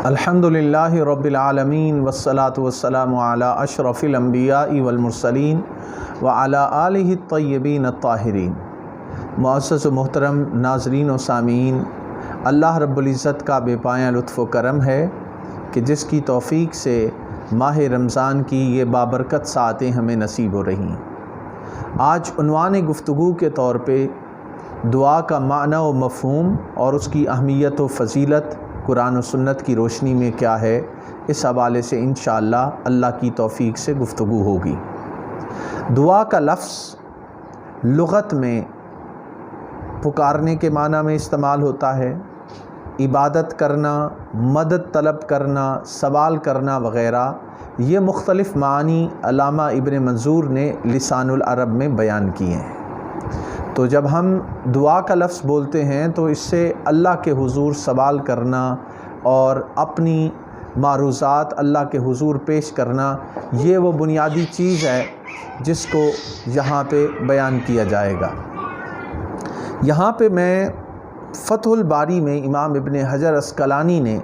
الحمدللہ رب العالمین والصلاة والسلام علی اشرف الانبیاء والمرسلین وعلی آلہ الطیبین الطاہرین۔ معزز و محترم ناظرین و سامعین، اللہ رب العزت کا بے پایاں لطف و کرم ہے کہ جس کی توفیق سے ماہ رمضان کی یہ بابرکت ساعتیں ہمیں نصیب ہو رہی ہیں۔ آج عنوان گفتگو کے طور پہ دعا کا معنی و مفہوم اور اس کی اہمیت و فضیلت قرآن و سنت کی روشنی میں کیا ہے، اس حوالے سے انشاءاللہ اللہ کی توفیق سے گفتگو ہوگی۔ دعا کا لفظ لغت میں پکارنے کے معنی میں استعمال ہوتا ہے، عبادت کرنا، مدد طلب کرنا، سوال کرنا وغیرہ۔ یہ مختلف معنی علامہ ابن منظور نے لسان العرب میں بیان کیے ہیں۔ تو جب ہم دعا کا لفظ بولتے ہیں تو اس سے اللہ کے حضور سوال کرنا اور اپنی معروضات اللہ کے حضور پیش کرنا، یہ وہ بنیادی چیز ہے جس کو یہاں پہ بیان کیا جائے گا۔ یہاں پہ میں فتح الباری میں امام ابن حجر عسقلانی نے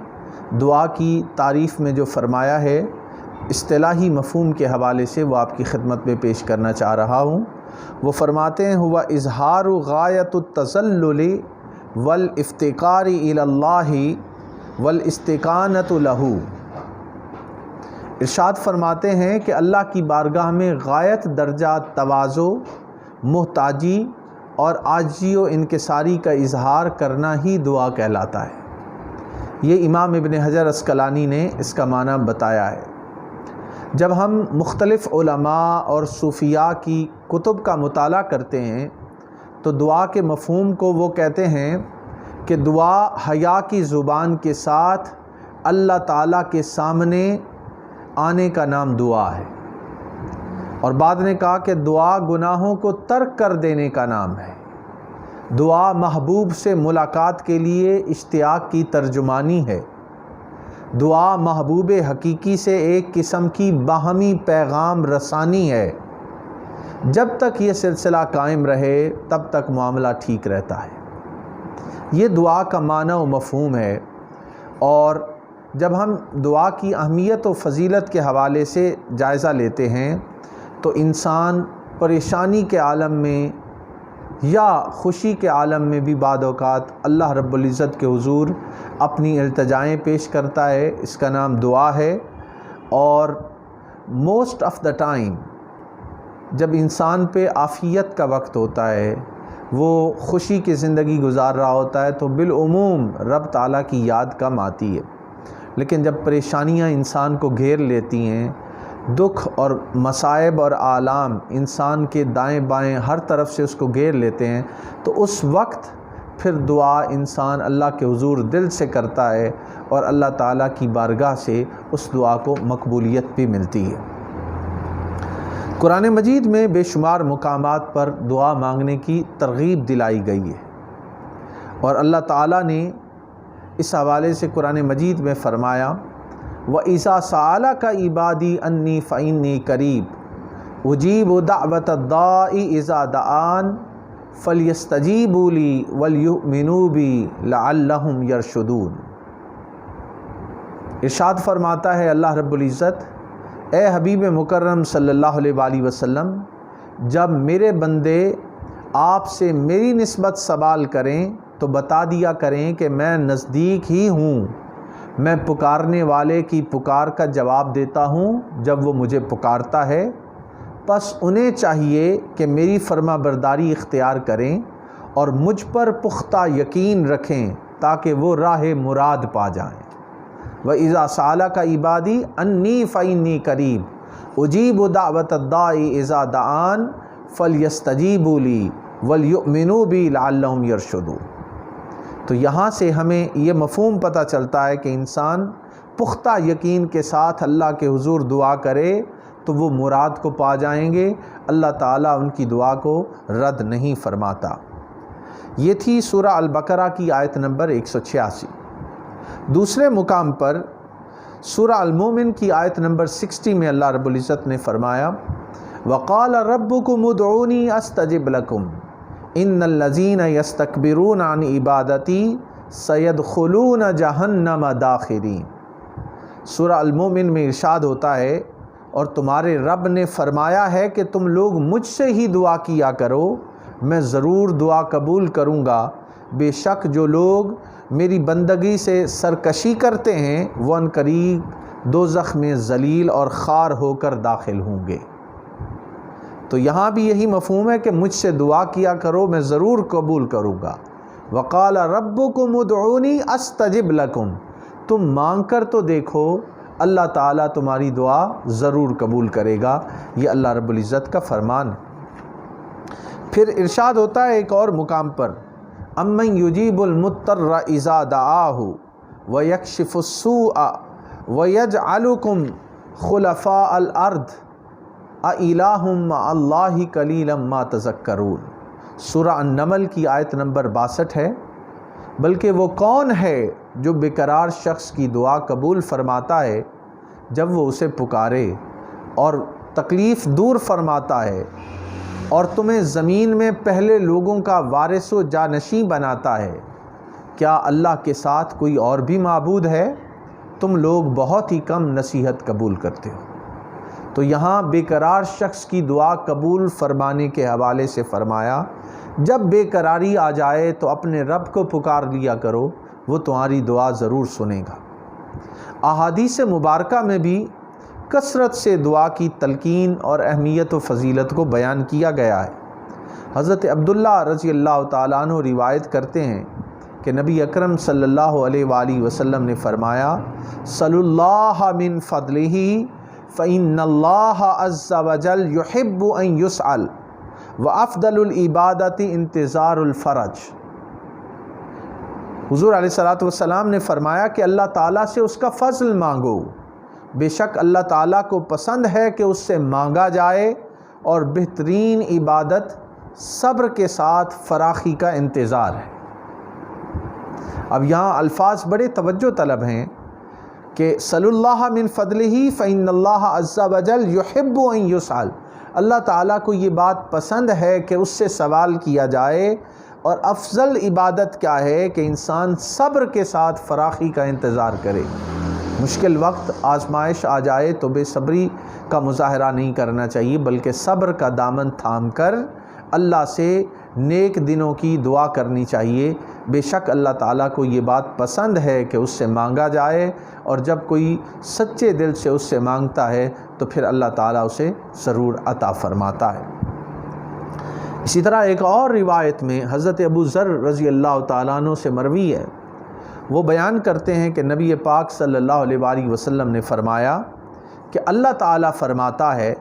دعا کی تعریف میں جو فرمایا ہے، اصطلاحی مفہوم کے حوالے سے وہ آپ کی خدمت میں پیش کرنا چاہ رہا ہوں۔ وہ فرماتے ہیں ہوا اظہار غایت التذلل والافتقار الی اللہ والاستکانۃ لہ۔ ارشاد فرماتے ہیں کہ اللہ کی بارگاہ میں غایت درجہ تواضع، محتاجی اور عاجزی و انکساری کا اظہار کرنا ہی دعا کہلاتا ہے۔ یہ امام ابن حجر عسقلانی نے اس کا معنی بتایا ہے۔ جب ہم مختلف علماء اور صوفیاء کی کتب کا مطالعہ کرتے ہیں تو دعا کے مفہوم کو وہ کہتے ہیں کہ دعا حیا کی زبان کے ساتھ اللہ تعالیٰ کے سامنے آنے کا نام دعا ہے، اور بعد نے کہا کہ دعا گناہوں کو ترک کر دینے کا نام ہے۔ دعا محبوب سے ملاقات کے لیے اشتیاق کی ترجمانی ہے۔ دعا محبوب حقیقی سے ایک قسم کی باہمی پیغام رسانی ہے۔ جب تک یہ سلسلہ قائم رہے تب تک معاملہ ٹھیک رہتا ہے۔ یہ دعا کا معنی و مفہوم ہے۔ اور جب ہم دعا کی اہمیت و فضیلت کے حوالے سے جائزہ لیتے ہیں تو انسان پریشانی کے عالم میں یا خوشی کے عالم میں بھی بعض اوقات اللہ رب العزت کے حضور اپنی التجائیں پیش کرتا ہے۔ اس کا نام دعا ہے۔ اور موسٹ آف دا ٹائم جب انسان پہ عافیت کا وقت ہوتا ہے، وہ خوشی کی زندگی گزار رہا ہوتا ہے، تو بالعموم رب تعالیٰ کی یاد کم آتی ہے۔ لیکن جب پریشانیاں انسان کو گھیر لیتی ہیں، دکھ اور مصائب اور آلام انسان کے دائیں بائیں ہر طرف سے اس کو گھیر لیتے ہیں، تو اس وقت پھر دعا انسان اللہ کے حضور دل سے کرتا ہے اور اللہ تعالیٰ کی بارگاہ سے اس دعا کو مقبولیت بھی ملتی ہے۔ قرآن مجید میں بے شمار مقامات پر دعا مانگنے کی ترغیب دلائی گئی ہے، اور اللہ تعالیٰ نے اس حوالے سے قرآن مجید میں فرمایا وَإِذَا سَأَلَكَ عِبَادِي أَنِّي فَإِنِّي قَرِيبٌ أُجِيبُ دَعْوَةَ الدَّاعِ إِذَا دَعَانِ فَلْيَسْتَجِيبُوا لِي وَلْيُؤْمِنُوا بِي لَعَلَّهُمْ يَرْشُدُونَ۔ ارشاد فرماتا ہے اللہ رب العزت، اے حبیب مکرم صلی اللہ علیہ وآلہ وسلم، جب میرے بندے آپ سے میری نسبت سوال کریں تو بتا دیا کریں کہ میں نزدیک ہی ہوں، میں پکارنے والے کی پکار کا جواب دیتا ہوں جب وہ مجھے پکارتا ہے۔ پس انہیں چاہیے کہ میری فرما برداری اختیار کریں اور مجھ پر پختہ یقین رکھیں تاکہ وہ راہ مراد پا جائیں۔ وَإِذَا سَأَلَكَ عِبَادِي أَنِّي فَإِنِّي قَرِيبٌ أُجِيبُ دَعْوَةَ الدَّاعِ إِذَا دَعَانِ فَلْيَسْتَجِيبُوا لِي وَلْيُؤْمِنُوا بِي لَعَلَّهُمْ يَرْشُدُونَ۔ تو یہاں سے ہمیں یہ مفہوم پتہ چلتا ہے کہ انسان پختہ یقین کے ساتھ اللہ کے حضور دعا کرے تو وہ مراد کو پا جائیں گے، اللہ تعالیٰ ان کی دعا کو رد نہیں فرماتا۔ یہ تھی سورہ البقرہ کی آیت نمبر 186۔ دوسرے مقام پر سورہ المومن کی آیت نمبر 60 میں اللہ رب العزت نے فرمایا وَقَالَ رَبُّكُمُ ادْعُونِي أَسْتَجِبْ لَكُمْ إِنَّ الَّذِينَ يَسْتَكْبِرُونَ عَنْ عِبَادَتِي سَيَدْخُلُونَ جَهَنَّمَ دَاخِرِينَ۔ سورہ المومن میں ارشاد ہوتا ہے اور تمہارے رب نے فرمایا ہے کہ تم لوگ مجھ سے ہی دعا کیا کرو، میں ضرور دعا قبول کروں گا، بے شک جو لوگ میری بندگی سے سرکشی کرتے ہیں وہ عنقریب دوزخ میں ذلیل اور خوار ہو کر داخل ہوں گے۔ تو یہاں بھی یہی مفہوم ہے کہ مجھ سے دعا کیا کرو، میں ضرور قبول کروں گا۔ وقال ربکم ادعونی استجب لکم، تم مانگ کر تو دیکھو، اللہ تعالیٰ تمہاری دعا ضرور قبول کرے گا۔ یہ اللہ رب العزت کا فرمان ہے۔ پھر ارشاد ہوتا ہے ایک اور مقام پر، امن یجیب المضطر اذا دعاہ ویکشف السوء ویجعلکم خلفاء الارض اِلٰہٌ مع اللہ قلیلا ما تذکرون۔ سورہ النمل کی آیت نمبر 62 ہے۔ بلکہ وہ کون ہے جو بے قرار شخص کی دعا قبول فرماتا ہے جب وہ اسے پکارے، اور تکلیف دور فرماتا ہے، اور تمہیں زمین میں پہلے لوگوں کا وارث و جانشیں بناتا ہے؟ کیا اللہ کے ساتھ کوئی اور بھی معبود ہے؟ تم لوگ بہت ہی کم نصیحت قبول کرتے ہو۔ تو یہاں بے قرار شخص کی دعا قبول فرمانے کے حوالے سے فرمایا، جب بے قراری آ جائے تو اپنے رب کو پکار لیا کرو، وہ تمہاری دعا ضرور سنے گا۔ احادیث مبارکہ میں بھی کثرت سے دعا کی تلقین اور اہمیت و فضیلت کو بیان کیا گیا ہے۔ حضرت عبداللہ رضی اللہ تعالیٰ عنہ روایت کرتے ہیں کہ نبی اکرم صلی اللہ علیہ وآلہ وسلم نے فرمایا، صلی اللہ من فضلہ فإن اللہ عز وجل یحب ان یسأل وافضل العبادت انتظار الفرج۔ حضور علیہ الصلوۃ والسلام نے فرمایا کہ اللہ تعالیٰ سے اس کا فضل مانگو، بے شک اللہ تعالیٰ کو پسند ہے کہ اس سے مانگا جائے، اور بہترین عبادت صبر کے ساتھ فراخی کا انتظار ہے۔ اب یہاں الفاظ بڑے توجہ طلب ہیں کہ صلی اللہ من فضلہ فإن اللہ عز وجل یحب ان یسأل، اللہ تعالیٰ کو یہ بات پسند ہے کہ اس سے سوال کیا جائے، اور افضل عبادت کیا ہے کہ انسان صبر کے ساتھ فراخی کا انتظار کرے۔ مشکل وقت آزمائش آ جائے تو بے صبری کا مظاہرہ نہیں کرنا چاہیے، بلکہ صبر کا دامن تھام کر اللہ سے نیک دنوں کی دعا کرنی چاہیے۔ بے شک اللہ تعالیٰ کو یہ بات پسند ہے کہ اس سے مانگا جائے، اور جب کوئی سچے دل سے اس سے مانگتا ہے تو پھر اللہ تعالیٰ اسے ضرور عطا فرماتا ہے۔ اسی طرح ایک اور روایت میں حضرت ابو ذر رضی اللہ تعالیٰ عنہ سے مروی ہے، وہ بیان کرتے ہیں کہ نبی پاک صلی اللہ علیہ وآلہ وسلم نے فرمایا کہ اللہ تعالیٰ فرماتا ہے،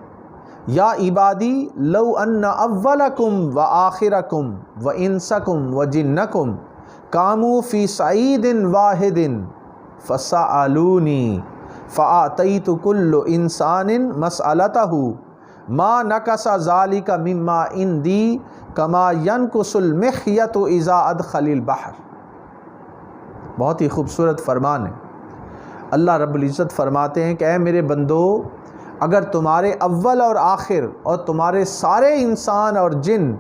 یا عبادی لو ان اولکم و آخرکم و انسکم و جنکم قاموا فی صعید واحد فسألونی فأعطیت کل انسان مسألتہ ما نقص ذلک مما عندی کما ینقص المخیط اذا ادخل البحر۔ بہت ہی خوبصورت فرمان ہے۔ اللہ رب العزت فرماتے ہیں کہ اے میرے بندو، اگر تمہارے اول اور آخر اور تمہارے سارے انسان اور جن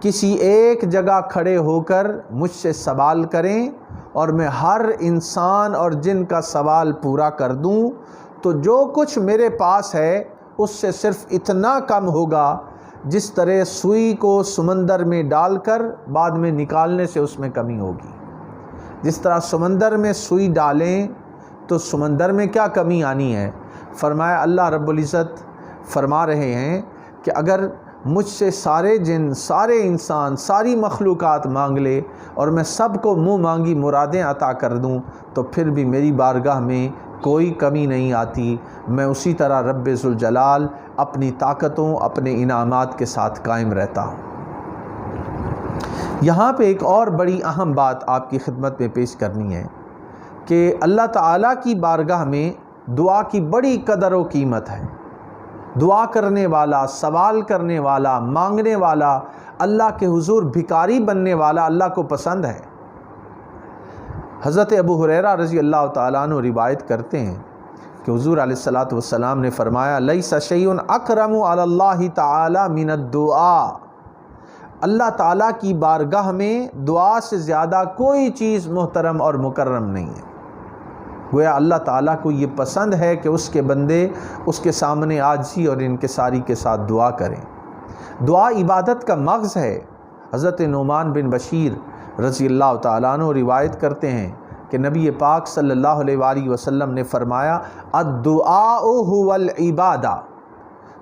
کسی ایک جگہ کھڑے ہو کر مجھ سے سوال کریں اور میں ہر انسان اور جن کا سوال پورا کر دوں، تو جو کچھ میرے پاس ہے اس سے صرف اتنا کم ہوگا جس طرح سوئی کو سمندر میں ڈال کر بعد میں نکالنے سے اس میں کمی ہوگی۔ جس طرح سمندر میں سوئی ڈالیں تو سمندر میں کیا کمی آنی ہے؟ فرمایا اللہ رب العزت فرما رہے ہیں کہ اگر مجھ سے سارے جن، سارے انسان، ساری مخلوقات مانگ لے اور میں سب کو منہ مانگی مرادیں عطا کر دوں تو پھر بھی میری بارگاہ میں کوئی کمی نہیں آتی۔ میں اسی طرح رب ذوالجلال اپنی طاقتوں، اپنے انعامات کے ساتھ قائم رہتا ہوں۔ یہاں پہ ایک اور بڑی اہم بات آپ کی خدمت میں پیش کرنی ہے کہ اللہ تعالیٰ کی بارگاہ میں دعا کی بڑی قدر و قیمت ہے۔ دعا کرنے والا، سوال کرنے والا، مانگنے والا، اللہ کے حضور بھکاری بننے والا اللہ کو پسند ہے۔ حضرت ابو ہریرہ رضی اللہ تعالیٰ عنہ روایت کرتے ہیں کہ حضور علیہ الصلوۃ والسلام نے فرمایا، لیس شیء اکرم علی اللہ تعالی من الدعاء، اللہ تعالیٰ کی بارگاہ میں دعا سے زیادہ کوئی چیز محترم اور مکرم نہیں ہے۔ گویا اللہ تعالیٰ کو یہ پسند ہے کہ اس کے بندے اس کے سامنے عاجزی اور انکساری کے ساتھ دعا کریں۔ دعا عبادت کا مغز ہے۔ حضرت نعمان بن بشیر رضی اللہ تعالیٰ عنہ روایت کرتے ہیں کہ نبی پاک صلی اللہ علیہ وآلہ وسلم نے فرمایا الدعاء هو العبادہ،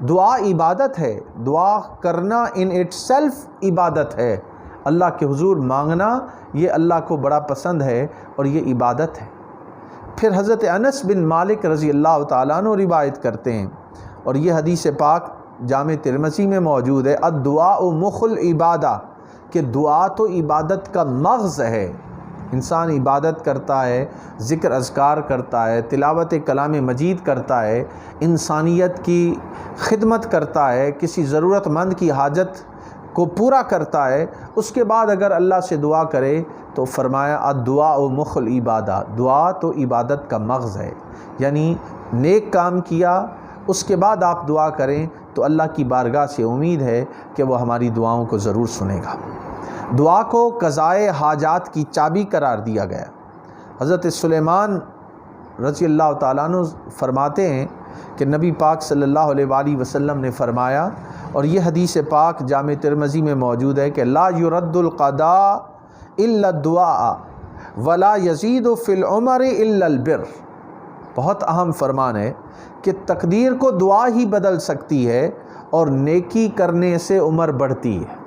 دعا عبادت ہے، دعا کرنا ان اٹ سیلف عبادت ہے، اللہ کے حضور مانگنا یہ اللہ کو بڑا پسند ہے اور یہ عبادت ہے۔ پھر حضرت انس بن مالک رضی اللہ تعالیٰ عنہ روایت کرتے ہیں اور یہ حدیث پاک جامع ترمذی میں موجود ہے، الدعاء مخ العبادہ، کہ دعا تو عبادت کا مغز ہے۔ انسان عبادت کرتا ہے، ذکر اذکار کرتا ہے، تلاوت کلام مجید کرتا ہے، انسانیت کی خدمت کرتا ہے، کسی ضرورت مند کی حاجت کو پورا کرتا ہے، اس کے بعد اگر اللہ سے دعا کرے تو فرمایا الدعاء مخ العبادہ، دعا تو عبادت کا مغز ہے، یعنی نیک کام کیا اس کے بعد آپ دعا کریں تو اللہ کی بارگاہ سے امید ہے کہ وہ ہماری دعاؤں کو ضرور سنے گا۔ دعا کو قضائے حاجات کی چابی قرار دیا گیا۔ حضرت سلیمان رضی اللہ تعالیٰ عنہ فرماتے ہیں کہ نبی پاک صلی اللہ علیہ وآلہ وسلم نے فرمایا، اور یہ حدیث پاک جامع ترمذی میں موجود ہے کہ لا يرد القضاء الا الدعاء ولا يزيد في العمر الا البر، بہت اہم فرمان ہے کہ تقدیر کو دعا ہی بدل سکتی ہے اور نیکی کرنے سے عمر بڑھتی ہے۔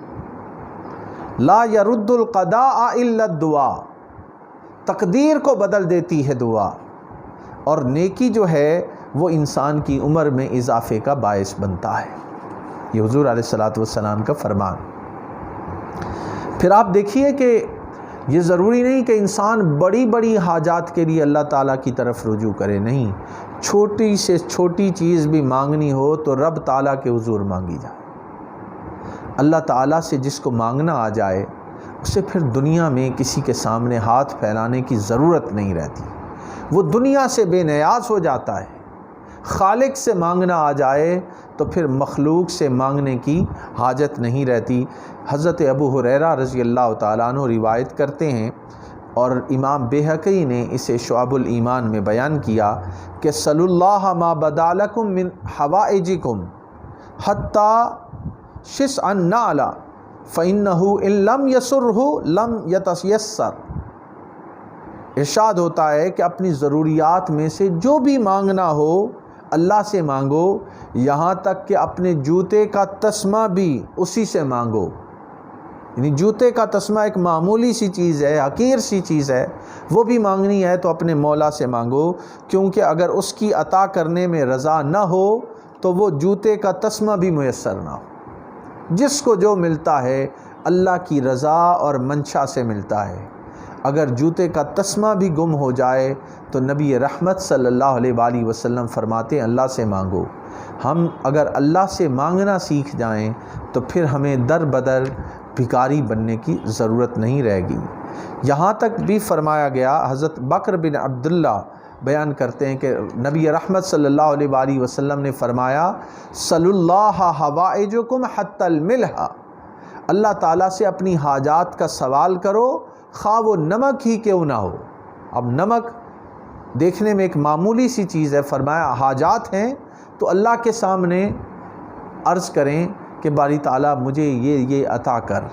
لا يرد القضاء الا الدعاء، تقدیر کو بدل دیتی ہے دعا، اور نیکی جو ہے وہ انسان کی عمر میں اضافے کا باعث بنتا ہے۔ یہ حضور علیہ الصلوۃ والسلام کا فرمان۔ پھر آپ دیکھیے کہ یہ ضروری نہیں کہ انسان بڑی بڑی حاجات کے لیے اللہ تعالیٰ کی طرف رجوع کرے، نہیں، چھوٹی سے چھوٹی چیز بھی مانگنی ہو تو رب تعالیٰ کے حضور مانگی جائے۔ اللہ تعالیٰ سے جس کو مانگنا آ جائے اسے پھر دنیا میں کسی کے سامنے ہاتھ پھیلانے کی ضرورت نہیں رہتی، وہ دنیا سے بے نیاز ہو جاتا ہے۔ خالق سے مانگنا آ جائے تو پھر مخلوق سے مانگنے کی حاجت نہیں رہتی۔ حضرت ابو ہریرہ رضی اللہ تعالیٰ عنہ روایت کرتے ہیں، اور امام بیہقی نے اسے شعب الایمان میں بیان کیا کہ صلی اللہ ما بدا لکم من حوائجکم حتی شسع النعل فإنہ ان لم یسرہ لم یتیسر۔ ارشاد ہوتا ہے کہ اپنی ضروریات میں سے جو بھی مانگنا ہو اللہ سے مانگو، یہاں تک کہ اپنے جوتے کا تسمہ بھی اسی سے مانگو۔ یعنی جوتے کا تسمہ ایک معمولی سی چیز ہے، حقیر سی چیز ہے، وہ بھی مانگنی ہے تو اپنے مولا سے مانگو، کیونکہ اگر اس کی عطا کرنے میں رضا نہ ہو تو وہ جوتے کا تسمہ بھی میسر نہ ہو۔ جس کو جو ملتا ہے اللہ کی رضا اور منشا سے ملتا ہے۔ اگر جوتے کا تسمہ بھی گم ہو جائے تو نبی رحمت صلی اللہ علیہ وآلہ وسلم فرماتے ہیں اللہ سے مانگو۔ ہم اگر اللہ سے مانگنا سیکھ جائیں تو پھر ہمیں در بدر بھکاری بننے کی ضرورت نہیں رہے گی۔ یہاں تک بھی فرمایا گیا، حضرت بکر بن عبداللہ بیان کرتے ہیں کہ نبی رحمت صلی اللہ علیہ وآلہ وسلم نے فرمایا صلی اللہ حوائجکم حتی الملح، اللہ تعالیٰ سے اپنی حاجات کا سوال کرو خواہ وہ نمک ہی کیوں نہ ہو۔ اب نمک دیکھنے میں ایک معمولی سی چیز ہے، فرمایا حاجات ہیں تو اللہ کے سامنے عرض کریں کہ باری تعالیٰ مجھے یہ عطا کر۔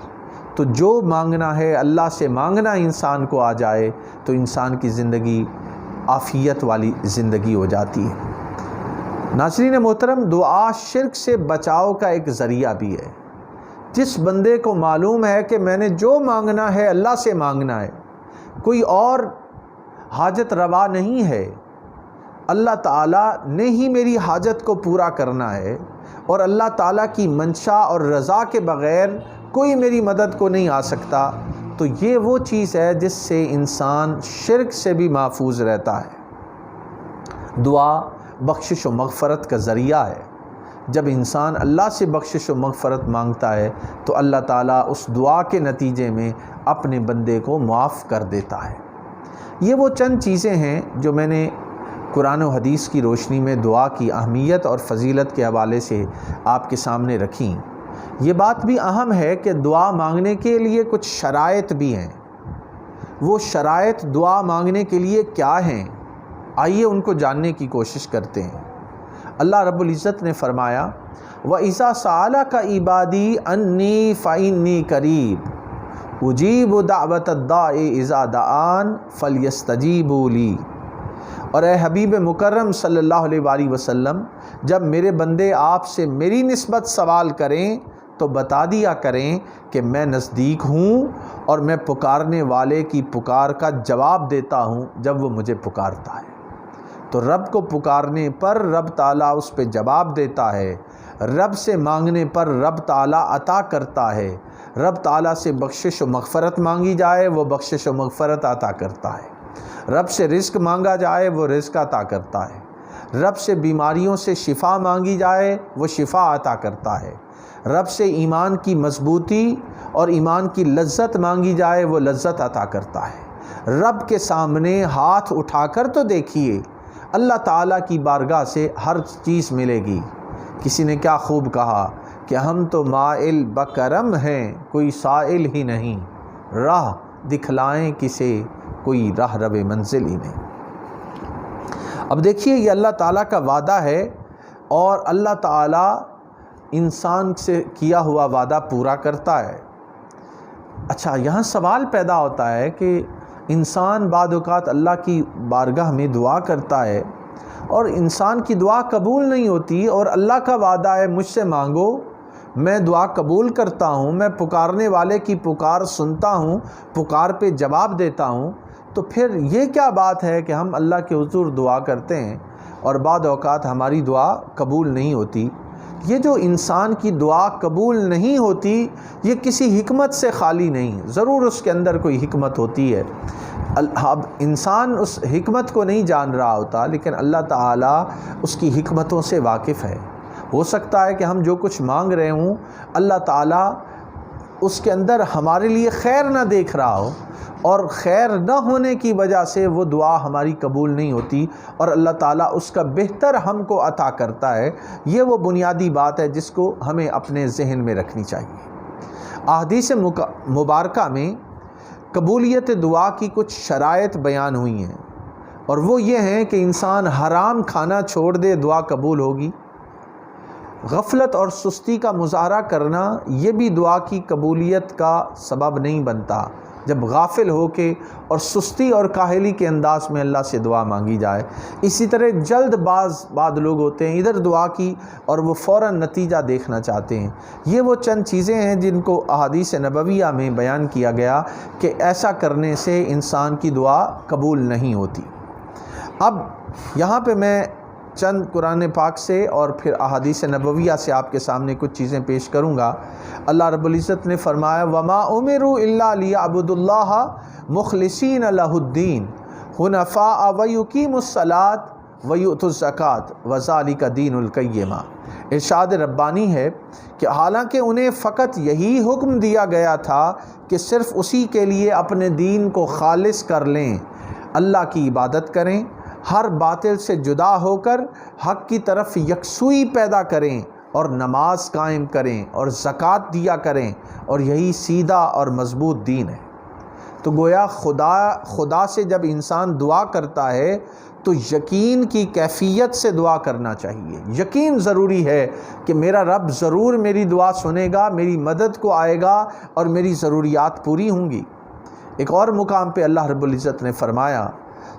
تو جو مانگنا ہے اللہ سے مانگنا انسان کو آ جائے تو انسان کی زندگی عافیت والی زندگی ہو جاتی ہے۔ ناظرین محترم، دعا شرک سے بچاؤ کا ایک ذریعہ بھی ہے۔ جس بندے کو معلوم ہے کہ میں نے جو مانگنا ہے اللہ سے مانگنا ہے، کوئی اور حاجت روا نہیں ہے، اللہ تعالیٰ نے ہی میری حاجت کو پورا کرنا ہے، اور اللہ تعالیٰ کی منشا اور رضا کے بغیر کوئی میری مدد کو نہیں آ سکتا، تو یہ وہ چیز ہے جس سے انسان شرک سے بھی محفوظ رہتا ہے۔ دعا بخشش و مغفرت کا ذریعہ ہے۔ جب انسان اللہ سے بخشش و مغفرت مانگتا ہے تو اللہ تعالیٰ اس دعا کے نتیجے میں اپنے بندے کو معاف کر دیتا ہے۔ یہ وہ چند چیزیں ہیں جو میں نے قرآن و حدیث کی روشنی میں دعا کی اہمیت اور فضیلت کے حوالے سے آپ کے سامنے رکھیں۔ یہ بات بھی اہم ہے کہ دعا مانگنے کے لیے کچھ شرائط بھی ہیں۔ وہ شرائط دعا مانگنے کے لیے کیا ہیں؟ آئیے ان کو جاننے کی کوشش کرتے ہیں۔ اللہ رب العزت نے فرمایا وَإِذَا سَأَلَكَ عِبَادِي أَنِّي فَإِنِّي قَرِيبٌ أُجِيبُ دَعْوَةَ الدَّاعِ إِذَا دَعَانِ فَلْيَسْتَجِیبُوا لِی۔ اور اے حبیب مکرم صلی اللہ علیہ وآلہ وسلم، جب میرے بندے آپ سے میری نسبت سوال کریں تو بتا دیا کریں کہ میں نزدیک ہوں اور میں پکارنے والے کی پکار کا جواب دیتا ہوں جب وہ مجھے پکارتا ہے۔ تو رب کو پکارنے پر رب تعالیٰ اس پہ جواب دیتا ہے، رب سے مانگنے پر رب تعالیٰ عطا کرتا ہے، رب تعالیٰ سے بخشش و مغفرت مانگی جائے وہ بخشش و مغفرت عطا کرتا ہے، رب سے رزق مانگا جائے وہ رزق عطا کرتا ہے، رب سے بیماریوں سے شفا مانگی جائے وہ شفا عطا کرتا ہے، رب سے ایمان کی مضبوطی اور ایمان کی لذت مانگی جائے وہ لذت عطا کرتا ہے۔ رب کے سامنے ہاتھ اٹھا کر تو دیکھیے، اللہ تعالیٰ کی بارگاہ سے ہر چیز ملے گی۔ کسی نے کیا خوب کہا کہ ہم تو مائل بکرم ہیں کوئی سائل ہی نہیں، راہ دکھلائیں کسے کوئی راہ رب منزل ہی نہیں۔ اب دیکھیے یہ اللہ تعالیٰ کا وعدہ ہے اور اللہ تعالیٰ انسان سے کیا ہوا وعدہ پورا کرتا ہے۔ اچھا، یہاں سوال پیدا ہوتا ہے کہ انسان بعض اوقات اللہ کی بارگاہ میں دعا کرتا ہے اور انسان کی دعا قبول نہیں ہوتی، اور اللہ کا وعدہ ہے مجھ سے مانگو میں دعا قبول کرتا ہوں، میں پکارنے والے کی پکار سنتا ہوں، پکار پہ جواب دیتا ہوں۔ تو پھر یہ کیا بات ہے کہ ہم اللہ کے حضور دعا کرتے ہیں اور بعض اوقات ہماری دعا قبول نہیں ہوتی؟ یہ جو انسان کی دعا قبول نہیں ہوتی یہ کسی حکمت سے خالی نہیں، ضرور اس کے اندر کوئی حکمت ہوتی ہے۔ اب انسان اس حکمت کو نہیں جان رہا ہوتا، لیکن اللہ تعالیٰ اس کی حکمتوں سے واقف ہے۔ ہو سکتا ہے کہ ہم جو کچھ مانگ رہے ہوں اللہ تعالیٰ اس کے اندر ہمارے لیے خیر نہ دیکھ رہا ہو، اور خیر نہ ہونے کی وجہ سے وہ دعا ہماری قبول نہیں ہوتی، اور اللہ تعالیٰ اس کا بہتر ہم کو عطا کرتا ہے۔ یہ وہ بنیادی بات ہے جس کو ہمیں اپنے ذہن میں رکھنی چاہیے۔ احادیث مبارکہ میں قبولیت دعا کی کچھ شرائط بیان ہوئی ہیں، اور وہ یہ ہیں کہ انسان حرام کھانا چھوڑ دے دعا قبول ہوگی۔ غفلت اور سستی کا مظاہرہ کرنا یہ بھی دعا کی قبولیت کا سبب نہیں بنتا، جب غافل ہو کے اور سستی اور کاہلی کے انداز میں اللہ سے دعا مانگی جائے۔ اسی طرح جلد بعض لوگ ہوتے ہیں ادھر دعا کی اور وہ فوراً نتیجہ دیکھنا چاہتے ہیں۔ یہ وہ چند چیزیں ہیں جن کو احادیث نبویہ میں بیان کیا گیا کہ ایسا کرنے سے انسان کی دعا قبول نہیں ہوتی۔ اب یہاں پہ میں چند قرآن پاک سے اور پھر احادیث نبویہ سے آپ کے سامنے کچھ چیزیں پیش کروں گا۔ اللہ رب العزت نے فرمایا وَمَا أُمِرُوا إِلَّا لِيَعْبُدُوا اللَّهَ مُخْلِصِينَ لَهُ الدِّينَ حُنَفَاءَ وَيُقِيمُوا الصَّلَاةَ وَيُؤْتُوا الزَّكَاةَ وَذَلِكَ دِينُ الْقَيِّمَةِ۔ ارشاد ربانی ہے کہ حالانکہ انہیں فقط یہی حکم دیا گیا تھا کہ صرف اسی کے لیے اپنے دین کو خالص کر لیں، اللہ کی عبادت کریں، ہر باطل سے جدا ہو کر حق کی طرف یکسوئی پیدا کریں اور نماز قائم کریں اور زکوٰۃ دیا کریں، اور یہی سیدھا اور مضبوط دین ہے۔ تو گویا خدا سے جب انسان دعا کرتا ہے تو یقین کی کیفیت سے دعا کرنا چاہیے۔ یقین ضروری ہے کہ میرا رب ضرور میری دعا سنے گا، میری مدد کو آئے گا اور میری ضروریات پوری ہوں گی۔ ایک اور مقام پہ اللہ رب العزت نے فرمایا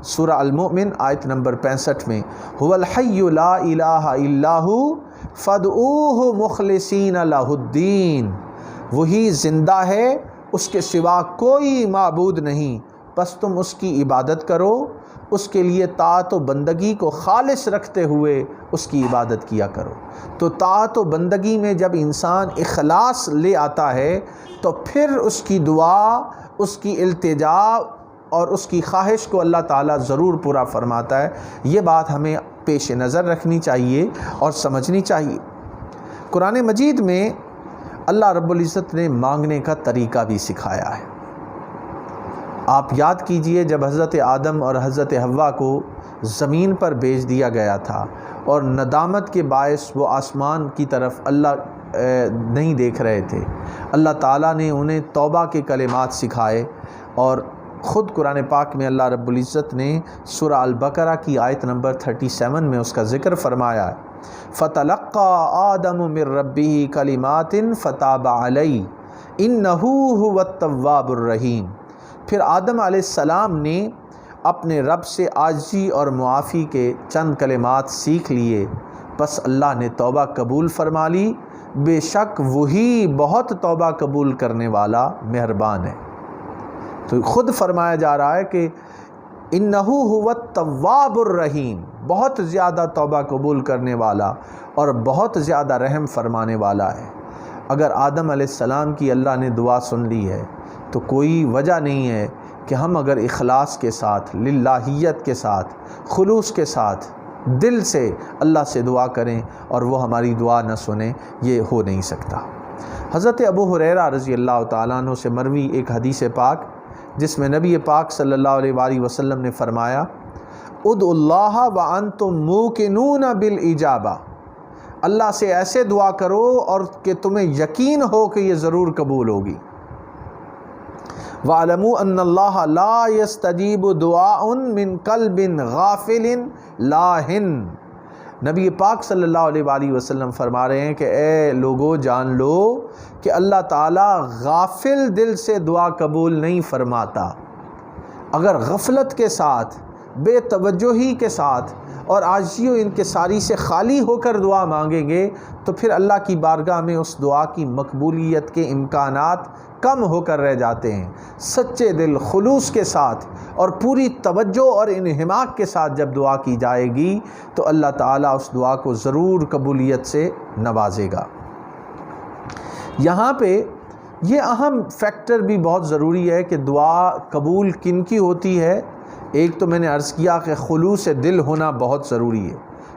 سورہ المؤمن آیت نمبر 65 میں هو الحی لا الہ الا ہو فادعوہ مخلصین لہ الدین، وہی زندہ ہے اس کے سوا کوئی معبود نہیں، بس تم اس کی عبادت کرو، اس کے لیے طاعت و بندگی کو خالص رکھتے ہوئے اس کی عبادت کیا کرو۔ تو طاعت و بندگی میں جب انسان اخلاص لے آتا ہے تو پھر اس کی دعا، اس کی التجا اور اس کی خواہش کو اللہ تعالیٰ ضرور پورا فرماتا ہے۔ یہ بات ہمیں پیش نظر رکھنی چاہیے اور سمجھنی چاہیے۔ قرآن مجید میں اللہ رب العزت نے مانگنے کا طریقہ بھی سکھایا ہے۔ آپ یاد کیجئے جب حضرت آدم اور حضرت حوا کو زمین پر بھیج دیا گیا تھا اور ندامت کے باعث وہ آسمان کی طرف اللہ نہیں دیکھ رہے تھے، اللہ تعالیٰ نے انہیں توبہ کے کلمات سکھائے اور خود قرآن پاک میں اللہ رب العزت نے سورہ البقرہ کی آیت نمبر 37 میں اس کا ذکر فرمایا ہے، فَتَلَقَّى آدَمُ مِن رَبِّهِ كَلِمَاتٍ فَتَابَ عَلَيْهِ إِنَّهُ هُوَ التَّوَّابُ الرَّحِيمُ۔ پھر آدم علیہ السلام نے اپنے رب سے عاجزی اور معافی کے چند کلمات سیکھ لیے، بس اللہ نے توبہ قبول فرما لی، بے شک وہی بہت توبہ قبول کرنے والا مہربان ہے۔ تو خود فرمایا جا رہا ہے کہ انہو هو التواب الرحیم، بہت زیادہ توبہ قبول کرنے والا اور بہت زیادہ رحم فرمانے والا ہے۔ اگر آدم علیہ السلام کی اللہ نے دعا سن لی ہے تو کوئی وجہ نہیں ہے کہ ہم اگر اخلاص کے ساتھ، للہیت کے ساتھ، خلوص کے ساتھ دل سے اللہ سے دعا کریں اور وہ ہماری دعا نہ سنیں، یہ ہو نہیں سکتا۔ حضرت ابو ہریرہ رضی اللہ تعالیٰ عنہ سے مروی ایک حدیث پاک جس میں نبی پاک صلی اللہ علیہ وآلہ وسلم نے فرمایا، ادعوا اللہ وانتم موقنون بالاجابہ، اللہ سے ایسے دعا کرو اور کہ تمہیں یقین ہو کہ یہ ضرور قبول ہوگی۔ وَاعْلَمُوا أَنَّ اللَّهَ لَا يَسْتَجِيبُ دُعَاءٌ مِّن قَلْبٍ غَافِلٍ لَاهٍ۔ نبی پاک صلی اللہ علیہ وآلہ وسلم فرما رہے ہیں کہ اے لوگو جان لو کہ اللہ تعالیٰ غافل دل سے دعا قبول نہیں فرماتا۔ اگر غفلت کے ساتھ، بے توجہی کے ساتھ اور عاجزی و انکساری سے خالی ہو کر دعا مانگیں گے تو پھر اللہ کی بارگاہ میں اس دعا کی مقبولیت کے امکانات کم ہو کر رہ جاتے ہیں۔ سچے دل، خلوص کے ساتھ اور پوری توجہ اور انہماک کے ساتھ جب دعا کی جائے گی تو اللہ تعالیٰ اس دعا کو ضرور قبولیت سے نوازے گا۔ یہاں پہ یہ اہم فیکٹر بھی بہت ضروری ہے کہ دعا قبول کن کی ہوتی ہے۔ ایک تو میں نے عرض کیا کہ خلوص دل ہونا بہت ضروری ہے،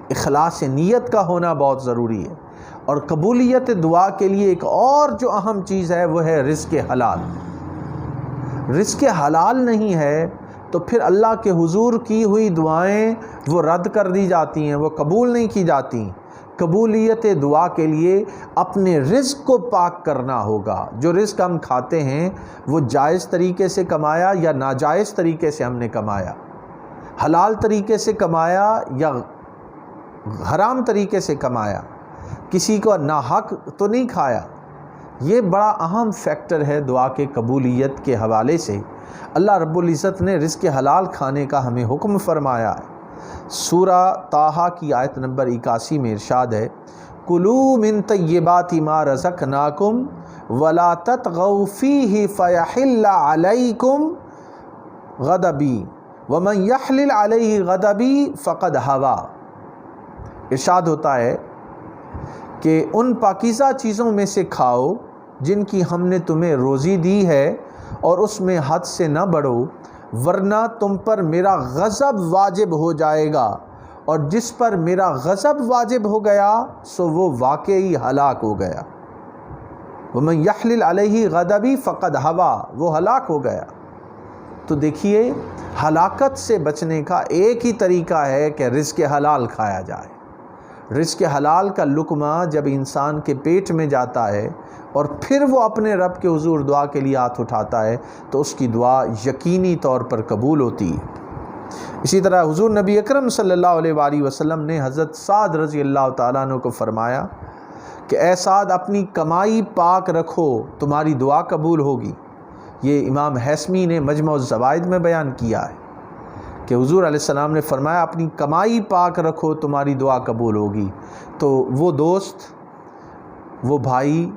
اخلاص نیت کا ہونا بہت ضروری ہے، اور قبولیت دعا کے لیے ایک اور جو اہم چیز ہے وہ ہے رزق حلال۔ رزق حلال نہیں ہے تو پھر اللہ کے حضور کی ہوئی دعائیں وہ رد کر دی جاتی ہیں، وہ قبول نہیں کی جاتی۔ قبولیت دعا کے لیے اپنے رزق کو پاک کرنا ہوگا۔ جو رزق ہم کھاتے ہیں وہ جائز طریقے سے کمایا یا ناجائز طریقے سے ہم نے کمایا، حلال طریقے سے کمایا یا حرام طریقے سے کمایا، کسی کو ناحق تو نہیں کھایا۔ یہ بڑا اہم فیکٹر ہے دعا کے قبولیت کے حوالے سے۔ اللہ رب العزت نے رزق حلال کھانے کا ہمیں حکم فرمایا ہے۔ سورہ طٰہٰ کی آیت نمبر 81 میں ارشاد ہے، کُلُوا مِن طَیِّبَاتِ مَا رَزَقْنَاکُمْ وَلَا تَطْغَوْا فِیہِ فَیَحِلَّ عَلَیکُمْ غَضَبِی وَمَن یَحْلِلْ عَلَیہ غَضَبِی فَقَدْ ہَوَا۔ ارشاد ہوتا ہے کہ ان پاکیزہ چیزوں میں سے کھاؤ جن کی ہم نے تمہیں روزی دی ہے اور اس میں حد سے نہ بڑھو، ورنہ تم پر میرا غضب واجب ہو جائے گا، اور جس پر میرا غضب واجب ہو گیا سو وہ واقعی ہلاک ہو گیا۔ وَمَن يَحْلِلْ عَلَيْهِ غَضَبِي فَقَدْ هَوَا، وہ ہلاک ہو گیا۔ تو دیکھیے ہلاکت سے بچنے کا ایک ہی طریقہ ہے کہ رزق حلال کھایا جائے۔ رزق حلال کا لقمہ جب انسان کے پیٹ میں جاتا ہے اور پھر وہ اپنے رب کے حضور دعا کے لیے ہاتھ اٹھاتا ہے تو اس کی دعا یقینی طور پر قبول ہوتی ہے۔ اسی طرح حضور نبی اکرم صلی اللہ علیہ وآلہ وسلم نے حضرت سعد رضی اللہ تعالیٰ عنہ کو فرمایا کہ اے سعد اپنی کمائی پاک رکھو، تمہاری دعا قبول ہوگی۔ یہ امام حیثمی نے مجمع الزوائد میں بیان کیا ہے کہ حضور علیہ السلام نے فرمایا اپنی کمائی پاک رکھو، تمہاری دعا قبول ہوگی۔ تو وہ دوست، وہ بھائی،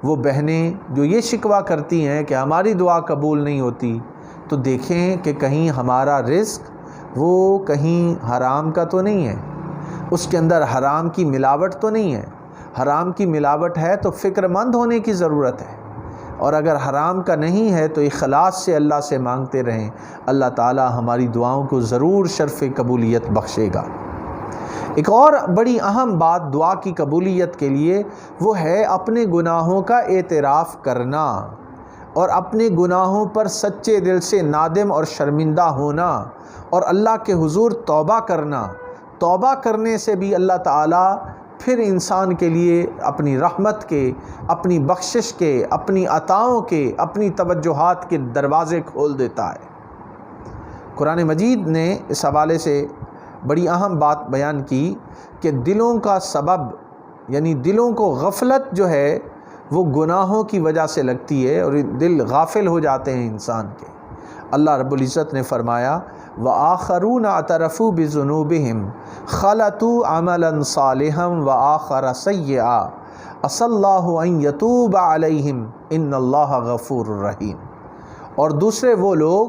وہ بہنیں جو یہ شکوہ کرتی ہیں کہ ہماری دعا قبول نہیں ہوتی، تو دیکھیں کہ کہیں ہمارا رزق وہ کہیں حرام کا تو نہیں ہے، اس کے اندر حرام کی ملاوٹ تو نہیں ہے۔ حرام کی ملاوٹ ہے تو فکر مند ہونے کی ضرورت ہے، اور اگر حرام کا نہیں ہے تو اخلاص سے اللہ سے مانگتے رہیں، اللہ تعالی ہماری دعاؤں کو ضرور شرف قبولیت بخشے گا۔ ایک اور بڑی اہم بات دعا کی قبولیت کے لیے وہ ہے اپنے گناہوں کا اعتراف کرنا اور اپنے گناہوں پر سچے دل سے نادم اور شرمندہ ہونا اور اللہ کے حضور توبہ کرنا۔ توبہ کرنے سے بھی اللہ تعالیٰ پھر انسان کے لیے اپنی رحمت کے، اپنی بخشش کے، اپنی عطاؤں کے، اپنی توجہات کے دروازے کھول دیتا ہے۔ قرآن مجید نے اس حوالے سے بڑی اہم بات بیان کی کہ دلوں کا سبب، یعنی دلوں کو غفلت جو ہے وہ گناہوں کی وجہ سے لگتی ہے، اور دل غافل ہو جاتے ہیں انسان کے۔ اللہ رب العزت نے فرمایا وَآخَرُونَ اعْتَرَفُوا بِذُنُوبِهِمْ خَلَطُوا عَمَلًا صَالِحًا وَآخَرَ سَيِّئًا عَسَى اللَّهُ أَن يَتُوبَ عَلَيْهِمْ إِنَّ اللَّهَ غَفُورٌ رَحِيمٌ۔ اور دوسرے وہ لوگ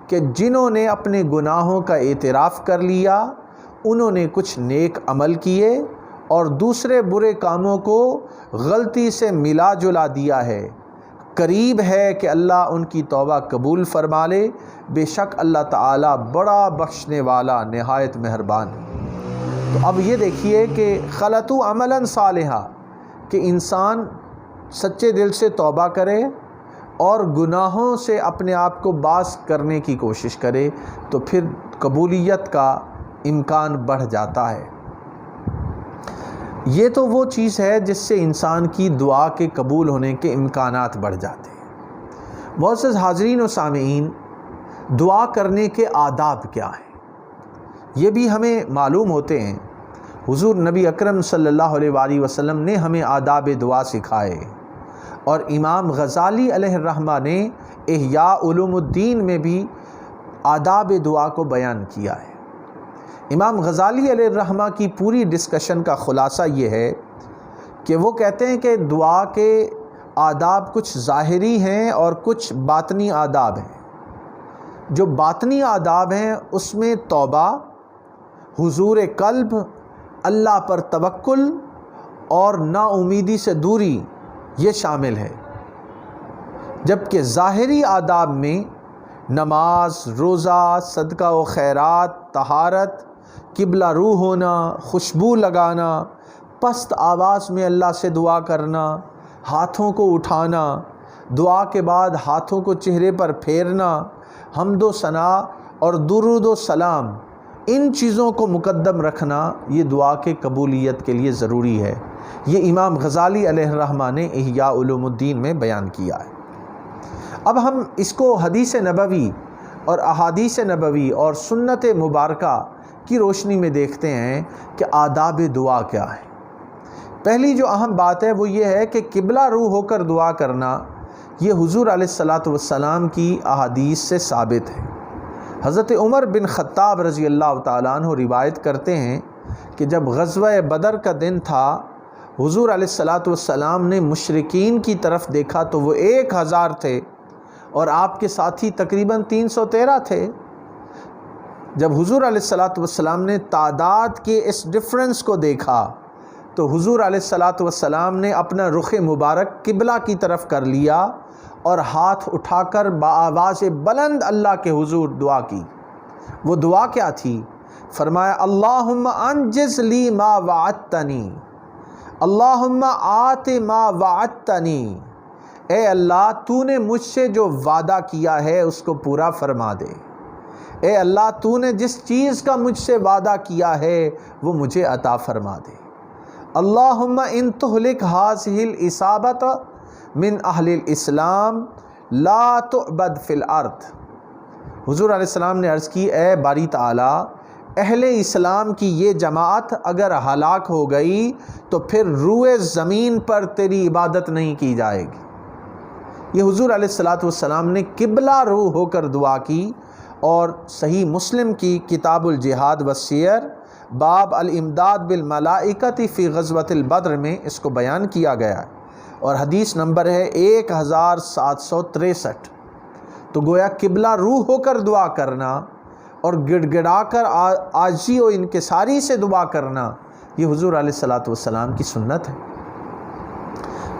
کہ جنہوں نے اپنے گناہوں کا اعتراف کر لیا، انہوں نے کچھ نیک عمل کیے اور دوسرے برے کاموں کو غلطی سے ملا جلا دیا ہے، قریب ہے کہ اللہ ان کی توبہ قبول فرما لے، بے شک اللہ تعالیٰ بڑا بخشنے والا نہایت مہربان ہے۔ تو اب یہ دیکھیے کہ خلطوا عملا صالحا، کہ انسان سچے دل سے توبہ کرے اور گناہوں سے اپنے آپ کو باز کرنے کی کوشش کرے، تو پھر قبولیت کا امکان بڑھ جاتا ہے۔ یہ تو وہ چیز ہے جس سے انسان کی دعا کے قبول ہونے کے امکانات بڑھ جاتے ہیں۔ معزز حاضرین و سامعین، دعا کرنے کے آداب کیا ہیں یہ بھی ہمیں معلوم ہوتے ہیں۔ حضور نبی اکرم صلی اللہ علیہ وآلہ وسلم نے ہمیں آداب دعا سکھائے، اور امام غزالی علیہ الرحمہ نے احیاء علوم الدین میں بھی آداب دعا کو بیان کیا ہے۔ امام غزالی علیہ الرحمہ کی پوری ڈسکشن کا خلاصہ یہ ہے کہ وہ کہتے ہیں کہ دعا کے آداب کچھ ظاہری ہیں اور کچھ باطنی آداب ہیں۔ جو باطنی آداب ہیں اس میں توبہ، حضور قلب، اللہ پر توکل اور نا امیدی سے دوری یہ شامل ہے، جبکہ ظاہری آداب میں نماز، روزہ، صدقہ و خیرات، طہارت، قبلہ رو ہونا، خوشبو لگانا، پست آواز میں اللہ سے دعا کرنا، ہاتھوں کو اٹھانا، دعا کے بعد ہاتھوں کو چہرے پر پھیرنا، حمد و ثنا اور درود و سلام، ان چیزوں کو مقدم رکھنا یہ دعا کے قبولیت کے لیے ضروری ہے۔ یہ امام غزالی علیہ الرحمہ نے احیاء علوم الدین میں بیان کیا ہے۔ اب ہم اس کو حدیث نبوی اور احادیث نبوی اور سنت مبارکہ کی روشنی میں دیکھتے ہیں کہ آداب دعا کیا ہے۔ پہلی جو اہم بات ہے وہ یہ ہے کہ قبلہ رو ہو کر دعا کرنا یہ حضور علیہ الصلاۃ والسلام کی احادیث سے ثابت ہے۔ حضرت عمر بن خطاب رضی اللہ تعالیٰ عنہ روایت کرتے ہیں کہ جب غزوہ بدر کا دن تھا، حضور علیہ الصلاۃ والسلام نے مشرکین کی طرف دیکھا تو وہ 1000 تھے اور آپ کے ساتھی تقریباً 313 تھے۔ جب حضور علیہ الصلاۃ والسلام نے تعداد کے اس ڈفرنس کو دیکھا تو حضور علیہ الصلاۃ والسلام نے اپنا رخ مبارک قبلہ کی طرف کر لیا اور ہاتھ اٹھا کر بآواز بلند اللہ کے حضور دعا کی۔ وہ دعا کیا تھی؟ فرمایا اللہم انجز لی ما وعدتنی، اللہم آت ما وعدتنی، اے اللہ تو نے مجھ سے جو وعدہ کیا ہے اس کو پورا فرما دے۔ اے اللہ تو نے جس چیز کا مجھ سے وعدہ کیا ہے وہ مجھے عطا فرما دے۔ اللہم ان تہلک ہذہ العصابۃ من اہل الاسلام لا تعبد فی الارض۔ حضور علیہ السلام نے عرض کی اے باری تعالیٰ، اہل اسلام کی یہ جماعت اگر ہلاک ہو گئی تو پھر روئے زمین پر تیری عبادت نہیں کی جائے گی۔ یہ حضور علیہ الصلاۃ والسلام نے قبلہ رو ہو کر دعا کی، اور صحیح مسلم کی کتاب الجہاد والسیر باب الامداد بالملائکۃ فی غزوۃ البدر میں اس کو بیان کیا گیا ہے، اور حدیث نمبر ہے 1763۔ تو گویا قبلہ رو ہو کر دعا کرنا اور گڑ گڑا کر عاجزی و انکساری سے دعا کرنا یہ حضور علیہ الصلاۃ والسلام کی سنت ہے۔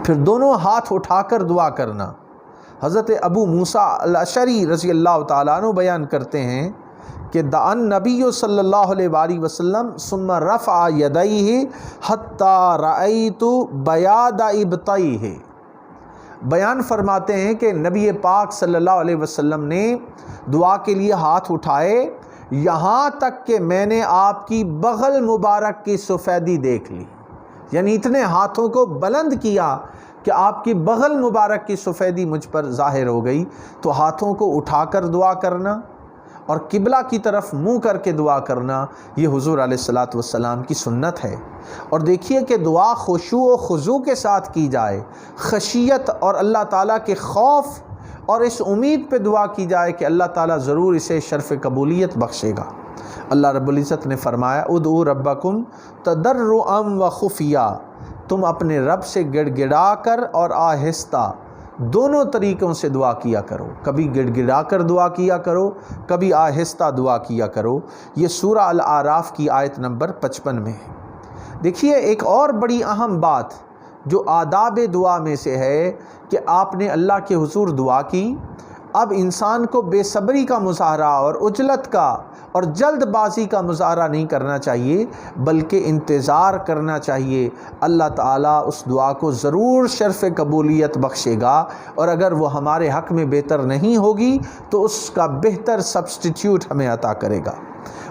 پھر دونوں ہاتھ اٹھا کر دعا کرنا، حضرت ابو موسیٰ الاشعری رضی اللہ تعالیٰ عنہ بیان کرتے ہیں کہ دعا النبی صلی اللہ علیہ وآلہ وسلم ثم رفع یدیہ حتی رأیت بیاض ابطیہ۔ بیان فرماتے ہیں کہ نبی پاک صلی اللہ علیہ وسلم نے دعا کے لیے ہاتھ اٹھائے یہاں تک کہ میں نے آپ کی بغل مبارک کی سفیدی دیکھ لی، یعنی اتنے ہاتھوں کو بلند کیا کہ آپ کی بغل مبارک کی سفیدی مجھ پر ظاہر ہو گئی۔ تو ہاتھوں کو اٹھا کر دعا کرنا اور قبلہ کی طرف منہ کر کے دعا کرنا یہ حضور علیہ الصلاۃ والسلام کی سنت ہے۔ اور دیکھیے کہ دعا خشوع و خضوع کے ساتھ کی جائے، خشیت اور اللہ تعالیٰ کے خوف اور اس امید پہ دعا کی جائے کہ اللہ تعالیٰ ضرور اسے شرف قبولیت بخشے گا۔ اللہ رب العزت نے فرمایا ادعوا ربکم تضرعا و خفیہ، تم اپنے رب سے گڑ گڑا کر اور آہستہ دونوں طریقوں سے دعا کیا کرو، کبھی گڑ گڑا کر دعا کیا کرو، کبھی آہستہ دعا کیا کرو۔ یہ سورہ الاعراف کی آیت نمبر 55 میں ہے۔ دیکھیے ایک اور بڑی اہم بات جو آداب دعا میں سے ہے کہ آپ نے اللہ کے حضور دعا کی، اب انسان کو بے صبری کا مظاہرہ اور عجلت کا اور جلد بازی کا مظاہرہ نہیں کرنا چاہیے، بلکہ انتظار کرنا چاہیے۔ اللہ تعالیٰ اس دعا کو ضرور شرف قبولیت بخشے گا، اور اگر وہ ہمارے حق میں بہتر نہیں ہوگی تو اس کا بہتر سبسٹیٹیوٹ ہمیں عطا کرے گا۔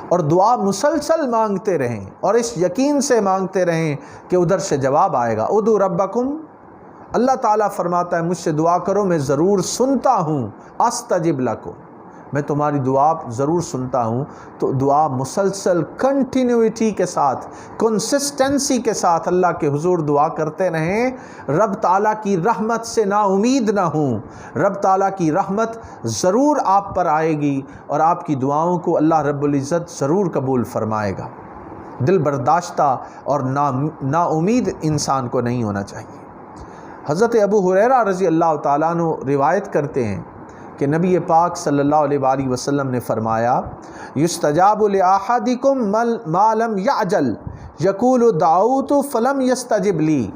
اور دعا مسلسل مانگتے رہیں اور اس یقین سے مانگتے رہیں کہ ادھر سے جواب آئے گا۔ ادعوا ربکم، اللہ تعالیٰ فرماتا ہے مجھ سے دعا کرو میں ضرور سنتا ہوں، استجب لکم، میں تمہاری دعا ضرور سنتا ہوں۔ تو دعا مسلسل کنٹینیوٹی کے ساتھ، کنسسٹنسی کے ساتھ اللہ کے حضور دعا کرتے رہیں۔ رب تعالیٰ کی رحمت سے نا امید نہ ہوں، رب تعالیٰ کی رحمت ضرور آپ پر آئے گی اور آپ کی دعاؤں کو اللہ رب العزت ضرور قبول فرمائے گا۔ دل برداشتہ اور نا امید انسان کو نہیں ہونا چاہیے۔ حضرت ابو ہریرہ رضی اللہ تعالیٰ عنہ روایت کرتے ہیں کہ نبی پاک صلی اللہ علیہ وآلہ وسلم نے فرمایا یستجاب لأحدکم ما لم یعجل یقول دعوت فلم یستجب لی۔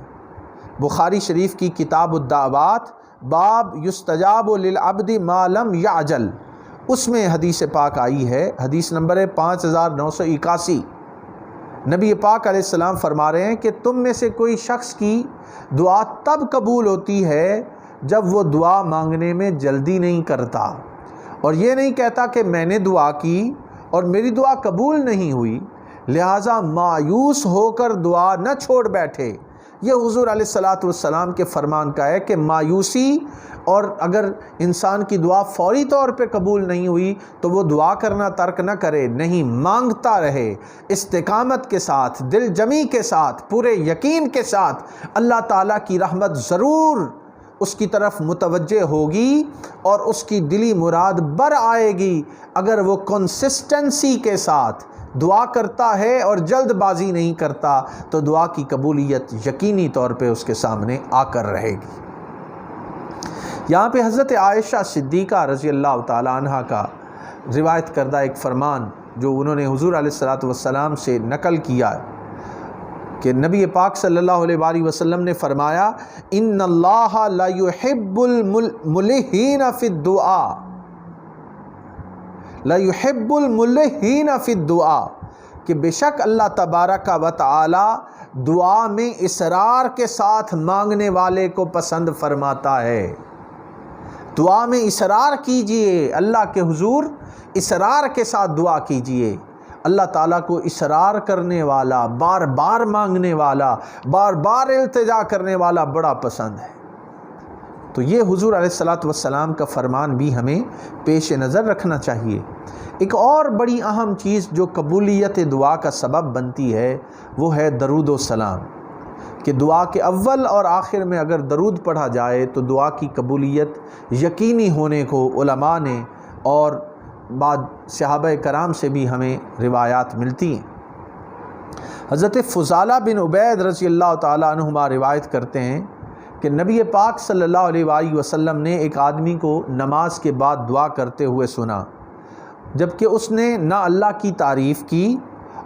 بخاری شریف کی کتاب الدعوات، باب یستجاب للعبد ما لم یعجل، اس میں حدیث پاک آئی ہے، حدیث نمبر 5981۔ نبی پاک علیہ السلام فرما رہے ہیں کہ تم میں سے کوئی شخص کی دعا تب قبول ہوتی ہے جب وہ دعا مانگنے میں جلدی نہیں کرتا، اور یہ نہیں کہتا کہ میں نے دعا کی اور میری دعا قبول نہیں ہوئی، لہٰذا مایوس ہو کر دعا نہ چھوڑ بیٹھے۔ یہ حضور علیہ الصلاۃ والسلام کے فرمان کا ہے کہ مایوسی، اور اگر انسان کی دعا فوری طور پہ قبول نہیں ہوئی تو وہ دعا کرنا ترک نہ کرے، نہیں، مانگتا رہے استقامت کے ساتھ، دل جمی کے ساتھ، پورے یقین کے ساتھ۔ اللہ تعالیٰ کی رحمت ضرور اس کی طرف متوجہ ہوگی اور اس کی دلی مراد بر آئے گی اگر وہ کنسسٹنسی کے ساتھ دعا کرتا ہے اور جلد بازی نہیں کرتا، تو دعا کی قبولیت یقینی طور پہ اس کے سامنے آ کر رہے گی۔ یہاں پہ حضرت عائشہ صدیقہ رضی اللہ تعالی عنہ کا روایت کردہ ایک فرمان جو انہوں نے حضور علیہ الصلاۃ والسلام سے نقل کیا کہ نبی پاک صلی اللہ علیہ وآلہ وسلم نے فرمایا ان اللہ لا يحب الملحین فی الدعاء، لا يحب الملحین فی الدعاء، کہ بے شک اللہ تبارک و تعالی دعا میں اصرار کے ساتھ مانگنے والے کو پسند فرماتا ہے۔ دعا میں اصرار کیجئے، اللہ کے حضور اصرار کے ساتھ دعا کیجئے۔ اللہ تعالیٰ کو اصرار کرنے والا، بار بار مانگنے والا، بار بار التجا کرنے والا بڑا پسند ہے۔ تو یہ حضور علیہ الصلاۃ والسلام کا فرمان بھی ہمیں پیش نظر رکھنا چاہیے۔ ایک اور بڑی اہم چیز جو قبولیت دعا کا سبب بنتی ہے وہ ہے درود و سلام، کہ دعا کے اول اور آخر میں اگر درود پڑھا جائے تو دعا کی قبولیت یقینی ہونے کو علماء نے اور بعد صحابہ کرام سے بھی ہمیں روایات ملتی ہیں۔ حضرت فضالہ بن عبید رضی اللہ تعالیٰ عنہما روایت کرتے ہیں کہ نبی پاک صلی اللہ علیہ وآلہ وسلم نے ایک آدمی کو نماز کے بعد دعا کرتے ہوئے سنا، جبکہ اس نے نہ اللہ کی تعریف کی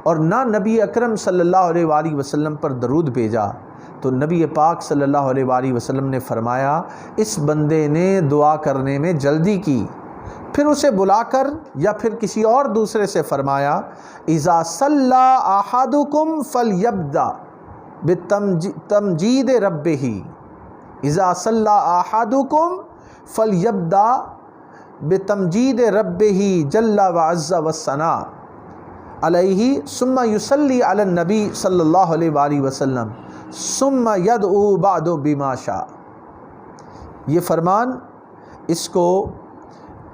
اور نہ نبی اکرم صلی اللہ علیہ وآلہ وسلم پر درود بھیجا۔ تو نبی پاک صلی اللہ علیہ وآلہ وسلم نے فرمایا اس بندے نے دعا کرنے میں جلدی کی۔ پھر اسے بلا کر یا پھر کسی اور دوسرے سے فرمایا اذا صلی احدکم فلیبدأ بتمجید ربہ، اذا صلی احدکم فلیبدأ بتمجید ربہ جل وعز والثناء علیہ ثم یصلی علی النبی صلی اللہ علیہ وآلہ وسلم ثم یدعو بعد بما شاء۔ یہ فرمان اس کو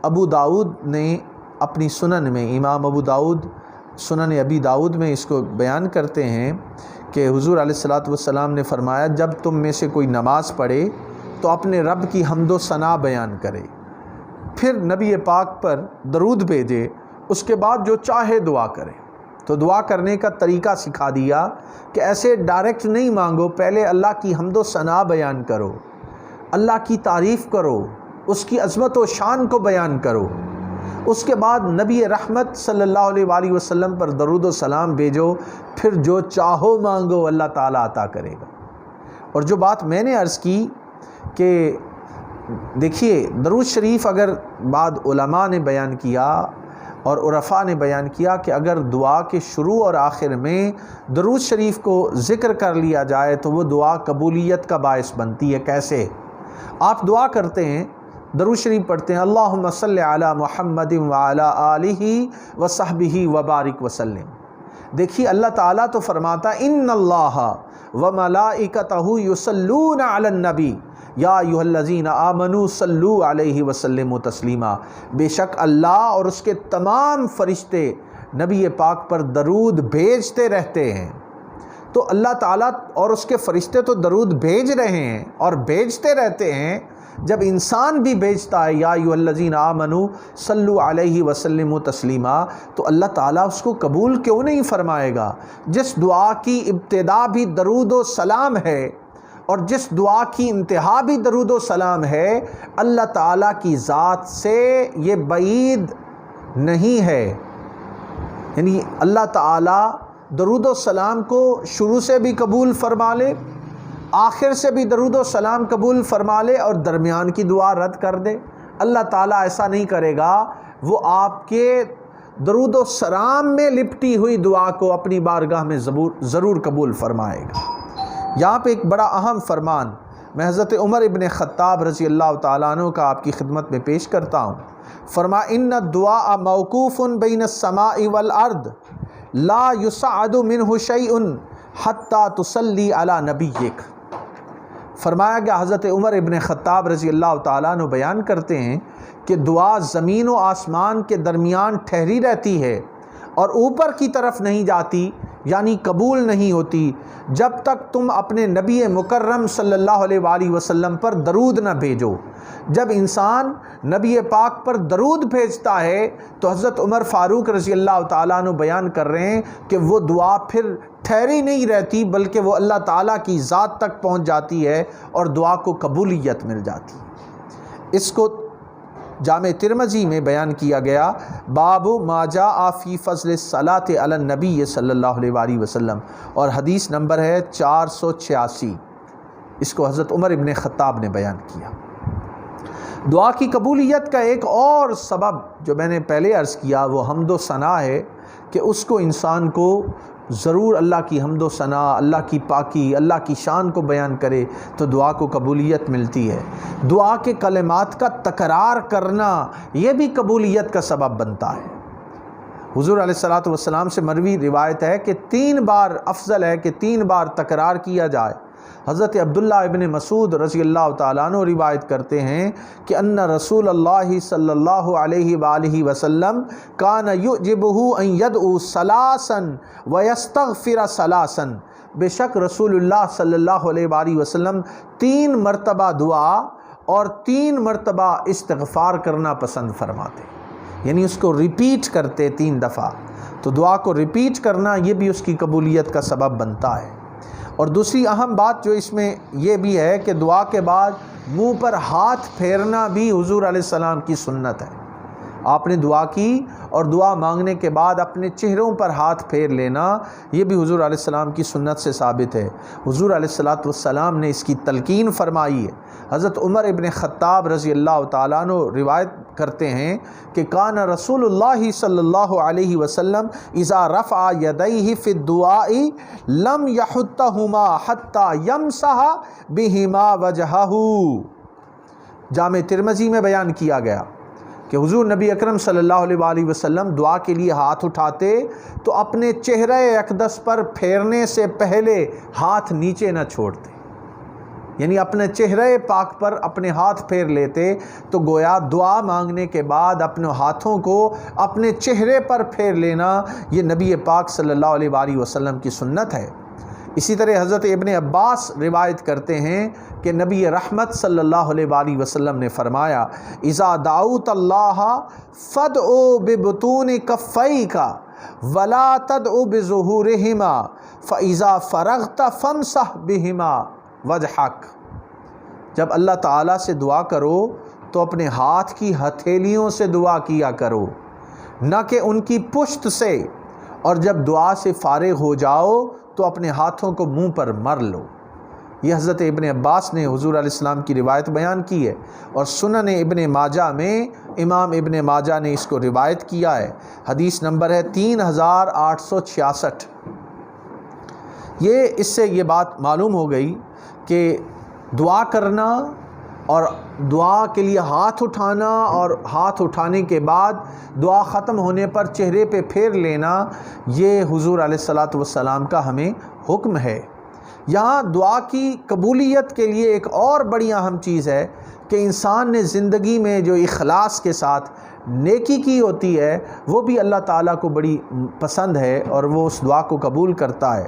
ابو داؤد نے اپنی سنن میں، امام ابو داؤد سنن ابی داؤد میں اس کو بیان کرتے ہیں کہ حضور علیہ الصلوۃ والسلام نے فرمایا جب تم میں سے کوئی نماز پڑھے تو اپنے رب کی حمد و ثنا بیان کرے، پھر نبی پاک پر درود بھیجے، اس کے بعد جو چاہے دعا کرے۔ تو دعا کرنے کا طریقہ سکھا دیا کہ ایسے ڈائریکٹ نہیں مانگو، پہلے اللہ کی حمد و ثنا بیان کرو، اللہ کی تعریف کرو، اس کی عظمت و شان کو بیان کرو، اس کے بعد نبی رحمت صلی اللہ علیہ وآلہ وسلم پر درود و سلام بھیجو، پھر جو چاہو مانگو اللہ تعالیٰ عطا کرے گا۔ اور جو بات میں نے عرض کی کہ دیکھیے درود شریف اگر بعد علماء نے بیان کیا اور عرفاء نے بیان کیا کہ اگر دعا کے شروع اور آخر میں درود شریف کو ذکر کر لیا جائے تو وہ دعا قبولیت کا باعث بنتی ہے۔ کیسے؟ آپ دعا کرتے ہیں، درود شریف پڑھتے ہیں، اللہم صلی علی محمد وعلی آلہ وصحبہ وبارک وسلم۔ دیکھیے اللہ تعالیٰ تو فرماتا ہے ان اللہ وملائکتہ یصلون علی النبی یا ایھا الذین آمنوا صلوا علیہ وسلموا تسلیما، بے شک اللہ اور اس کے تمام فرشتے نبی پاک پر درود بھیجتے رہتے ہیں۔ تو اللہ تعالیٰ اور اس کے فرشتے تو درود بھیج رہے ہیں اور بھیجتے رہتے ہیں، جب انسان بھی بھیجتا ہے یا ایھا الذین آمنوا صلوا علیہ وسلموا تسلیما، تو اللہ تعالیٰ اس کو قبول کیوں نہیں فرمائے گا؟ جس دعا کی ابتدا بھی درود و سلام ہے اور جس دعا کی انتہا بھی درود و سلام ہے، اللہ تعالیٰ کی ذات سے یہ بعید نہیں ہے۔ یعنی اللہ تعالیٰ درود و سلام کو شروع سے بھی قبول فرما لے، آخر سے بھی درود و سلام قبول فرما لے اور درمیان کی دعا رد کر دے۔ اللہ تعالیٰ ایسا نہیں کرے گا، وہ آپ کے درود و سلام میں لپٹی ہوئی دعا کو اپنی بارگاہ میں ضرور قبول فرمائے گا۔ یہاں پہ ایک بڑا اہم فرمان میں حضرت عمر ابن خطاب رضی اللہ تعالیٰ عنہ کا آپ کی خدمت میں پیش کرتا ہوں۔ فرمایا ان الدعاء موقوف بین السماء والارض لا یصعد منہ شیء حتی تصلی علی نبیک۔ فرمایا گیا حضرت عمر ابن خطاب رضی اللہ تعالیٰ عنہ بیان کرتے ہیں کہ دعا زمین و آسمان کے درمیان ٹھہری رہتی ہے اور اوپر کی طرف نہیں جاتی، یعنی قبول نہیں ہوتی جب تک تم اپنے نبی مکرم صلی اللہ علیہ وآلہ وسلم پر درود نہ بھیجو۔ جب انسان نبی پاک پر درود بھیجتا ہے تو حضرت عمر فاروق رضی اللہ تعالیٰ عنہ بیان کر رہے ہیں کہ وہ دعا پھر ٹھہری نہیں رہتی بلکہ وہ اللہ تعالیٰ کی ذات تک پہنچ جاتی ہے اور دعا کو قبولیت مل جاتی ہے۔ اس کو جامع ترمذی میں بیان کیا گیا، باب ما جاء فی فضل الصلاۃ علی النبی صلی اللہ علیہ وآلہ وسلم، اور حدیث نمبر ہے 486۔ اس کو حضرت عمر ابن خطاب نے بیان کیا۔ دعا کی قبولیت کا ایک اور سبب جو میں نے پہلے عرض کیا وہ حمد و ثنا ہے کہ اس کو انسان کو ضرور اللہ کی حمد و ثنا، اللہ کی پاکی، اللہ کی شان کو بیان کرے تو دعا کو قبولیت ملتی ہے۔ دعا کے کلمات کا تکرار کرنا یہ بھی قبولیت کا سبب بنتا ہے۔ حضور علیہ الصلوۃ والسلام سے مروی روایت ہے کہ 3 بار افضل ہے کہ 3 بار تکرار کیا جائے۔ حضرت عبداللہ ابن مسعود رضی اللہ تعالیٰ عنہ روایت کرتے ہیں کہ ان رسول اللہ صلی اللہ علیہ وآلہ وسلم کان یعجبہ ان یدعو ثلاثا ویستغفر ثلاثا، بے شک رسول اللہ صلی اللہ علیہ وآلہ وسلم 3 مرتبہ دعا اور 3 مرتبہ استغفار کرنا پسند فرماتے، یعنی اس کو ریپیٹ کرتے 3 دفعہ۔ تو دعا کو ریپیٹ کرنا یہ بھی اس کی قبولیت کا سبب بنتا ہے۔ اور دوسری اہم بات جو اس میں یہ بھی ہے کہ دعا کے بعد منہ پر ہاتھ پھیرنا بھی حضور علیہ السلام کی سنت ہے۔ آپ نے دعا کی اور دعا مانگنے کے بعد اپنے چہروں پر ہاتھ پھیر لینا یہ بھی حضور علیہ السلام کی سنت سے ثابت ہے۔ حضور علیہ السلام نے اس کی تلقین فرمائی ہے۔ حضرت عمر ابن خطاب رضی اللہ تعالیٰ عنہ روایت کرتے ہیں کہ کان رسول اللہ صلی اللہ علیہ وسلم اذا رفع یدیہ فی الدعاء لم یحطہما حتی یمسح بہما وجہہ۔ جامع ترمذی میں بیان کیا گیا کہ حضور نبی اکرم صلی اللہ علیہ وآلہ وسلم دعا کے لیے ہاتھ اٹھاتے تو اپنے چہرہ اقدس پر پھیرنے سے پہلے ہاتھ نیچے نہ چھوڑتے، یعنی اپنے چہرے پاک پر اپنے ہاتھ پھیر لیتے تو گویا دعا مانگنے کے بعد اپنے ہاتھوں کو اپنے چہرے پر پھیر لینا یہ نبی پاک صلی اللہ علیہ وآلہ وسلم کی سنت ہے۔ اسی طرح حضرت ابن عباس روایت کرتے ہیں کہ نبی رحمت صلی اللہ علیہ وآلہ وسلم نے فرمایا اذا دعوت اللہ فادعو ببطون کفیک ولا تدعو بظہورہما فاذا فرغت فامسح بہما وجہک۔ جب اللہ تعالیٰ سے دعا کرو تو اپنے ہاتھ کی ہتھیلیوں سے دعا کیا کرو، نہ کہ ان کی پشت سے، اور جب دعا سے فارغ ہو جاؤ تو اپنے ہاتھوں کو منہ پر مر لو۔ یہ حضرت ابن عباس نے حضور علیہ السلام کی روایت بیان کی ہے، اور سنن ابن ماجہ میں امام ابن ماجہ نے اس کو روایت کیا ہے۔ حدیث نمبر ہے 3866۔ اس سے یہ بات معلوم ہو گئی کہ دعا کرنا اور دعا کے لیے ہاتھ اٹھانا اور ہاتھ اٹھانے کے بعد دعا ختم ہونے پر چہرے پہ پھیر لینا یہ حضور علیہ الصلاۃ والسلام کا ہمیں حکم ہے۔ یہاں دعا کی قبولیت کے لیے ایک اور بڑی اہم چیز ہے کہ انسان نے زندگی میں جو اخلاص کے ساتھ نیکی کی ہوتی ہے وہ بھی اللہ تعالیٰ کو بڑی پسند ہے اور وہ اس دعا کو قبول کرتا ہے۔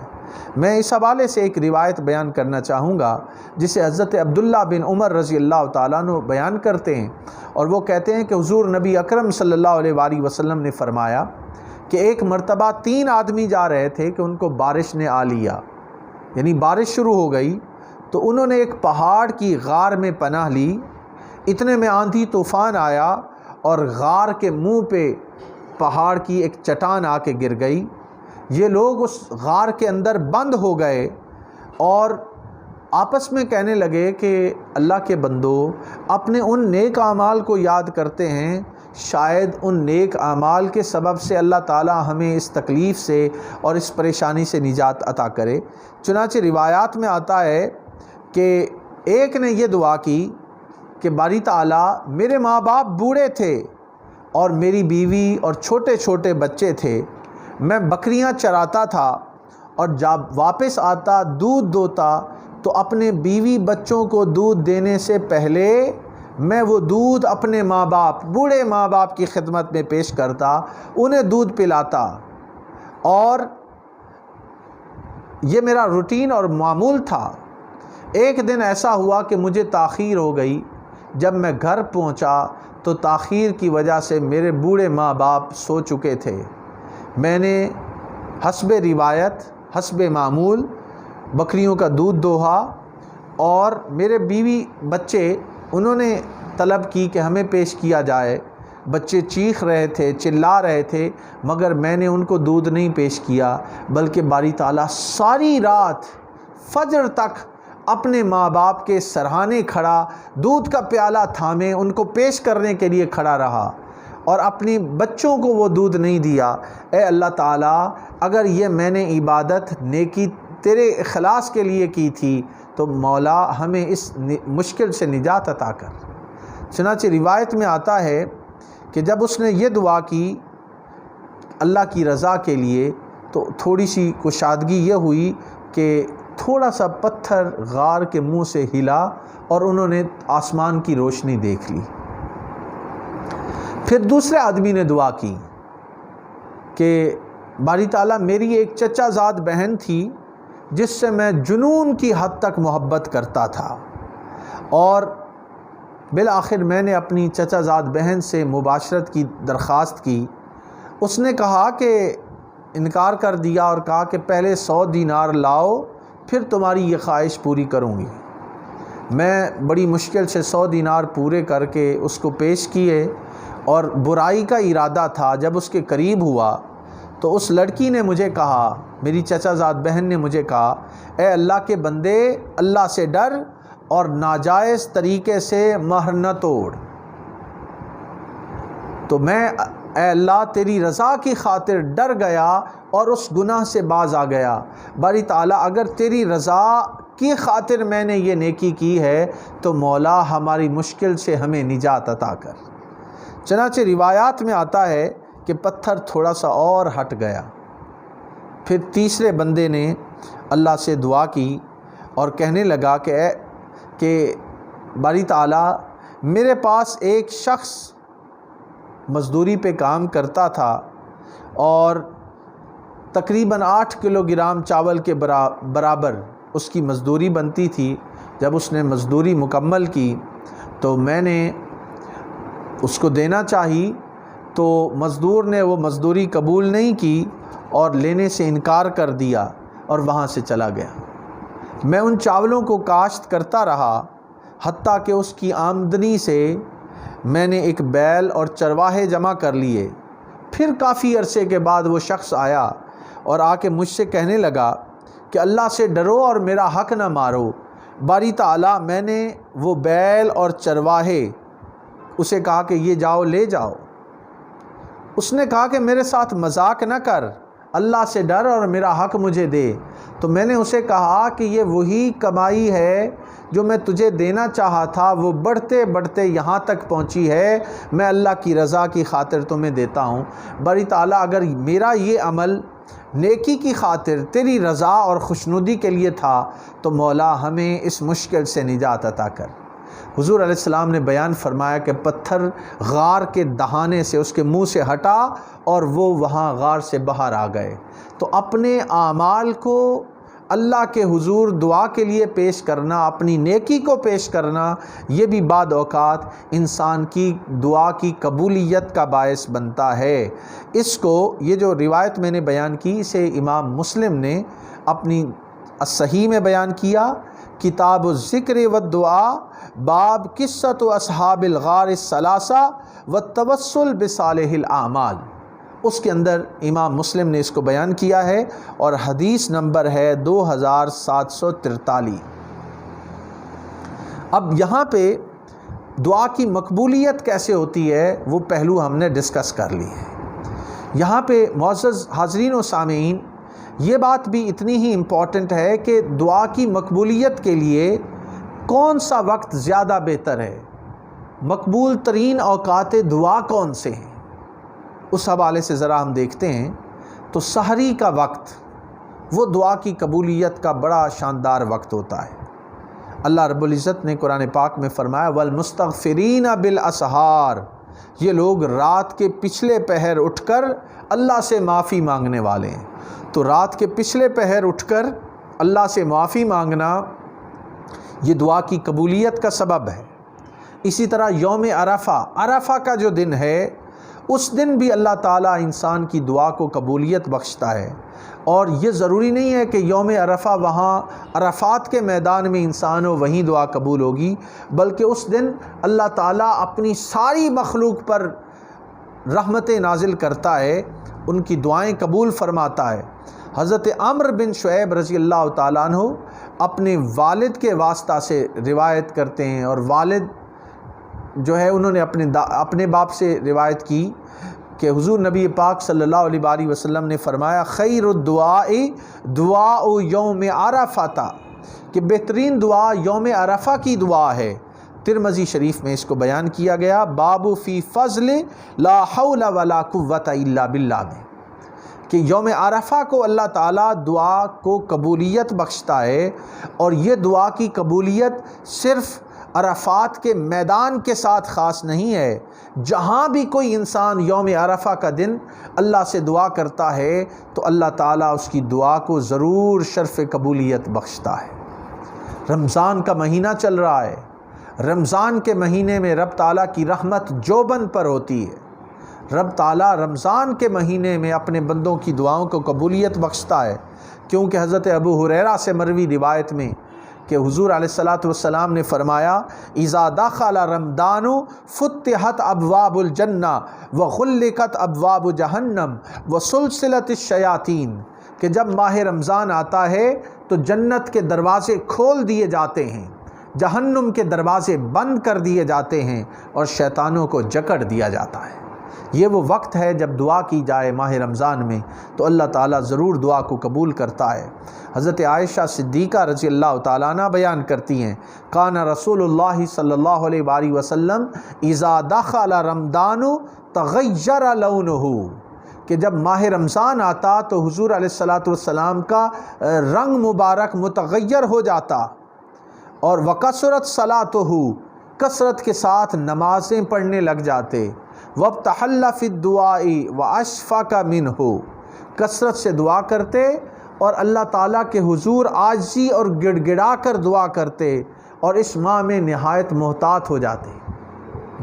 میں اس حوالے سے ایک روایت بیان کرنا چاہوں گا جسے حضرت عبداللہ بن عمر رضی اللہ تعالیٰ عنہ بیان کرتے ہیں، اور وہ کہتے ہیں کہ حضور نبی اکرم صلی اللہ علیہ وآلہ وسلم نے فرمایا کہ ایک مرتبہ 3 آدمی جا رہے تھے کہ ان کو بارش نے آ لیا، یعنی بارش شروع ہو گئی تو انہوں نے ایک پہاڑ کی غار میں پناہ لی۔ اتنے میں آندھی طوفان آیا اور غار کے منہ پہ پہاڑ کی ایک چٹان آ کے گر گئی۔ یہ لوگ اس غار کے اندر بند ہو گئے اور آپس میں کہنے لگے کہ اللہ کے بندو، اپنے ان نیک اعمال کو یاد کرتے ہیں، شاید ان نیک اعمال کے سبب سے اللہ تعالیٰ ہمیں اس تکلیف سے اور اس پریشانی سے نجات عطا کرے۔ چنانچہ روایات میں آتا ہے کہ ایک نے یہ دعا کی کہ باری تعالیٰ، میرے ماں باپ بوڑھے تھے اور میری بیوی اور چھوٹے چھوٹے بچے تھے، میں بکریاں چراتا تھا اور جب واپس آتا دودھ دوتا تو اپنے بیوی بچوں کو دودھ دینے سے پہلے میں وہ دودھ اپنے ماں باپ، بوڑھے ماں باپ کی خدمت میں پیش کرتا، انہیں دودھ پلاتا، اور یہ میرا روٹین اور معمول تھا۔ ایک دن ایسا ہوا کہ مجھے تاخیر ہو گئی۔ جب میں گھر پہنچا تو تاخیر کی وجہ سے میرے بوڑھے ماں باپ سو چکے تھے۔ میں نے حسب روایت، حسب معمول بکریوں کا دودھ دوہا، اور میرے بیوی بچے انہوں نے طلب کی کہ ہمیں پیش کیا جائے۔ بچے چیخ رہے تھے، چلا رہے تھے، مگر میں نے ان کو دودھ نہیں پیش کیا، بلکہ باری تعالیٰ ساری رات فجر تک اپنے ماں باپ کے سرہانے کھڑا، دودھ کا پیالہ تھامے ان کو پیش کرنے کے لیے کھڑا رہا، اور اپنی بچوں کو وہ دودھ نہیں دیا۔ اے اللہ تعالیٰ، اگر یہ میں نے عبادت نیکی تیرے اخلاص کے لیے کی تھی تو مولا ہمیں اس مشکل سے نجات عطا کر۔ چنانچہ روایت میں آتا ہے کہ جب اس نے یہ دعا کی اللہ کی رضا کے لیے تو تھوڑی سی کشادگی یہ ہوئی کہ تھوڑا سا پتھر غار کے منہ سے ہلا اور انہوں نے آسمان کی روشنی دیکھ لی۔ پھر دوسرے آدمی نے دعا کی کہ باری تعالیٰ، میری ایک چچا زاد بہن تھی جس سے میں جنون کی حد تک محبت کرتا تھا، اور بالآخر میں نے اپنی چچا زاد بہن سے مباشرت کی درخواست کی۔ اس نے کہا کہ انکار کر دیا اور کہا کہ پہلے 100 دینار لاؤ پھر تمہاری یہ خواہش پوری کروں گی۔ میں بڑی مشکل سے 100 دینار پورے کر کے اس کو پیش کیے، اور برائی کا ارادہ تھا۔ جب اس کے قریب ہوا تو اس لڑکی نے مجھے کہا، میری چچا زاد بہن نے مجھے کہا، اے اللہ کے بندے، اللہ سے ڈر اور ناجائز طریقے سے مہر نہ توڑ۔ تو میں اے اللہ تیری رضا کی خاطر ڈر گیا اور اس گناہ سے باز آ گیا۔ باری تعالیٰ، اگر تیری رضا کی خاطر میں نے یہ نیکی کی ہے تو مولا ہماری مشکل سے ہمیں نجات عطا کر۔ چنانچہ روایات میں آتا ہے کہ پتھر تھوڑا سا اور ہٹ گیا۔ پھر تیسرے بندے نے اللہ سے دعا کی اور کہنے لگا کہ اے کہ باری تعالیٰ میرے پاس ایک شخص مزدوری پہ کام کرتا تھا اور تقریباً 8 کلو گرام چاول کے برابر اس کی مزدوری بنتی تھی۔ جب اس نے مزدوری مکمل کی تو میں نے اس کو دینا چاہی تو مزدور نے وہ مزدوری قبول نہیں کی اور لینے سے انکار کر دیا اور وہاں سے چلا گیا۔ میں ان چاولوں کو کاشت کرتا رہا حتیٰ کہ اس کی آمدنی سے میں نے ایک بیل اور چرواہے جمع کر لیے۔ پھر کافی عرصے کے بعد وہ شخص آیا اور آ کے مجھ سے کہنے لگا کہ اللہ سے ڈرو اور میرا حق نہ مارو۔ باری تعالیٰ میں نے وہ بیل اور چرواہے اسے کہا کہ یہ جاؤ لے جاؤ۔ اس نے کہا کہ میرے ساتھ مذاق نہ کر، اللہ سے ڈر اور میرا حق مجھے دے۔ تو میں نے اسے کہا کہ یہ وہی کمائی ہے جو میں تجھے دینا چاہا تھا، وہ بڑھتے بڑھتے یہاں تک پہنچی ہے، میں اللہ کی رضا کی خاطر تمہیں دیتا ہوں۔ باری تعالیٰ اگر میرا یہ عمل نیکی کی خاطر تیری رضا اور خوشنودی کے لیے تھا تو مولا ہمیں اس مشکل سے نجات عطا کر۔ حضور علیہ السلام نے بیان فرمایا کہ پتھر غار کے دہانے سے اس کے منہ سے ہٹا اور وہ وہاں غار سے باہر آ گئے۔ تو اپنے اعمال کو اللہ کے حضور دعا کے لیے پیش کرنا، اپنی نیکی کو پیش کرنا، یہ بھی بعد اوقات انسان کی دعا کی قبولیت کا باعث بنتا ہے۔ اس کو یہ جو روایت میں نے بیان کی اسے امام مسلم نے اپنی الصحیح میں بیان کیا، کتاب الذکر والدعاء، باب قصۃ اصحاب الغار الثلاثہ والتوسل بصالح الاعمال، اس کے اندر امام مسلم نے اس کو بیان کیا ہے اور حدیث نمبر ہے 2743۔ اب یہاں پہ دعا کی مقبولیت کیسے ہوتی ہے وہ پہلو ہم نے ڈسکس کر لی ہے۔ یہاں پہ معزز حاضرین و سامعین، یہ بات بھی اتنی ہی امپورٹنٹ ہے کہ دعا کی مقبولیت کے لیے کون سا وقت زیادہ بہتر ہے، مقبول ترین اوقات دعا کون سے ہیں، اس حوالے سے ذرا ہم دیکھتے ہیں۔ تو سحری کا وقت وہ دعا کی قبولیت کا بڑا شاندار وقت ہوتا ہے۔ اللہ رب العزت نے قرآن پاک میں فرمایا والمستغفرین بالاسحار، یہ لوگ رات کے پچھلے پہر اٹھ کر اللہ سے معافی مانگنے والے ہیں۔ تو رات کے پچھلے پہر اٹھ کر اللہ سے معافی مانگنا یہ دعا کی قبولیت کا سبب ہے۔ اسی طرح یوم عرفہ کا جو دن ہے اس دن بھی اللہ تعالیٰ انسان کی دعا کو قبولیت بخشتا ہے، اور یہ ضروری نہیں ہے کہ یوم عرفہ وہاں عرفات کے میدان میں انسان ہو وہیں دعا قبول ہوگی، بلکہ اس دن اللہ تعالیٰ اپنی ساری مخلوق پر رحمتیں نازل کرتا ہے، ان کی دعائیں قبول فرماتا ہے۔ حضرت عمرو بن شعیب رضی اللہ تعالیٰ عنہ اپنے والد کے واسطہ سے روایت کرتے ہیں، اور والد جو ہے انہوں نے اپنے باپ سے روایت کی کہ حضور نبی پاک صلی اللہ علیہ وآلہ وسلم نے فرمایا خیر الدعاء دعاء یوم عرفہ، کہ بہترین دعا یوم عرفہ کی دعا ہے۔ ترمذی شریف میں اس کو بیان کیا گیا باب فی فضل لا حول ولا قوۃ الا باللہ میں، کہ یوم عرفہ کو اللہ تعالیٰ دعا کو قبولیت بخشتا ہے، اور یہ دعا کی قبولیت صرف عرفات کے میدان کے ساتھ خاص نہیں ہے، جہاں بھی کوئی انسان یوم عرفہ کا دن اللہ سے دعا کرتا ہے تو اللہ تعالیٰ اس کی دعا کو ضرور شرف قبولیت بخشتا ہے۔ رمضان کا مہینہ چل رہا ہے، رمضان کے مہینے میں رب تعالیٰ کی رحمت جوبن پر ہوتی ہے۔ رب تعالیٰ رمضان کے مہینے میں اپنے بندوں کی دعاؤں کو قبولیت بخشتا ہے، کیونکہ حضرت ابو ہریرہ سے مروی روایت میں کہ حضور علیہ السلام نے فرمایا اذا دخل رمضان فتحت ابواب الجنہ وغلقت ابواب جہنم وسلسلت الشیاطین، کہ جب ماہ رمضان آتا ہے تو جنت کے دروازے کھول دیے جاتے ہیں، جہنم کے دروازے بند کر دیے جاتے ہیں، اور شیطانوں کو جکڑ دیا جاتا ہے۔ یہ وہ وقت ہے جب دعا کی جائے ماہ رمضان میں تو اللہ تعالیٰ ضرور دعا کو قبول کرتا ہے۔ حضرت عائشہ صدیقہ رضی اللہ تعالیٰ عنہ بیان کرتی ہیں کان رسول اللہ صلی اللہ علیہ وآلہ وسلم اذا دخل رمضان تغیر لونہ، کہ جب ماہ رمضان آتا تو حضور علیہ السلام کا رنگ مبارک متغیر ہو جاتا، اور وکثرت صلاتہ، کثرت کے ساتھ نمازیں پڑھنے لگ جاتے، وابتحل فی الدعاء واشفق منہ، کثرت سے دعا کرتے اور اللہ تعالیٰ کے حضور عاجزی اور گڑ گڑا کر دعا کرتے اور اس ماہ میں نہایت محتاط ہو جاتے۔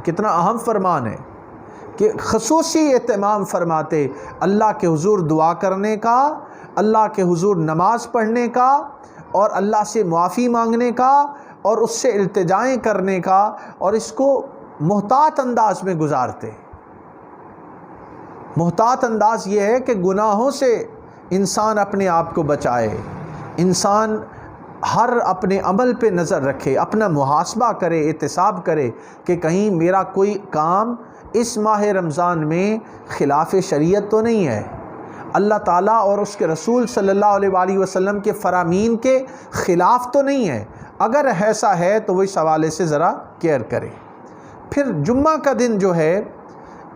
کتنا اہم فرمان ہے کہ خصوصی اہتمام فرماتے اللہ کے حضور دعا کرنے کا، اللہ کے حضور نماز پڑھنے کا اور اللہ سے معافی مانگنے کا اور اس سے التجائیں کرنے کا، اور اس کو محتاط انداز میں گزارتے۔ محتاط انداز یہ ہے کہ گناہوں سے انسان اپنے آپ کو بچائے، انسان ہر اپنے عمل پہ نظر رکھے، اپنا محاسبہ کرے، احتساب کرے کہ کہیں میرا کوئی کام اس ماہ رمضان میں خلاف شریعت تو نہیں ہے، اللہ تعالیٰ اور اس کے رسول صلی اللہ علیہ وآلہ وسلم کے فرامین کے خلاف تو نہیں ہے، اگر ایسا ہے تو وہ اس حوالے سے ذرا کیئر کرے۔ پھر جمعہ کا دن جو ہے،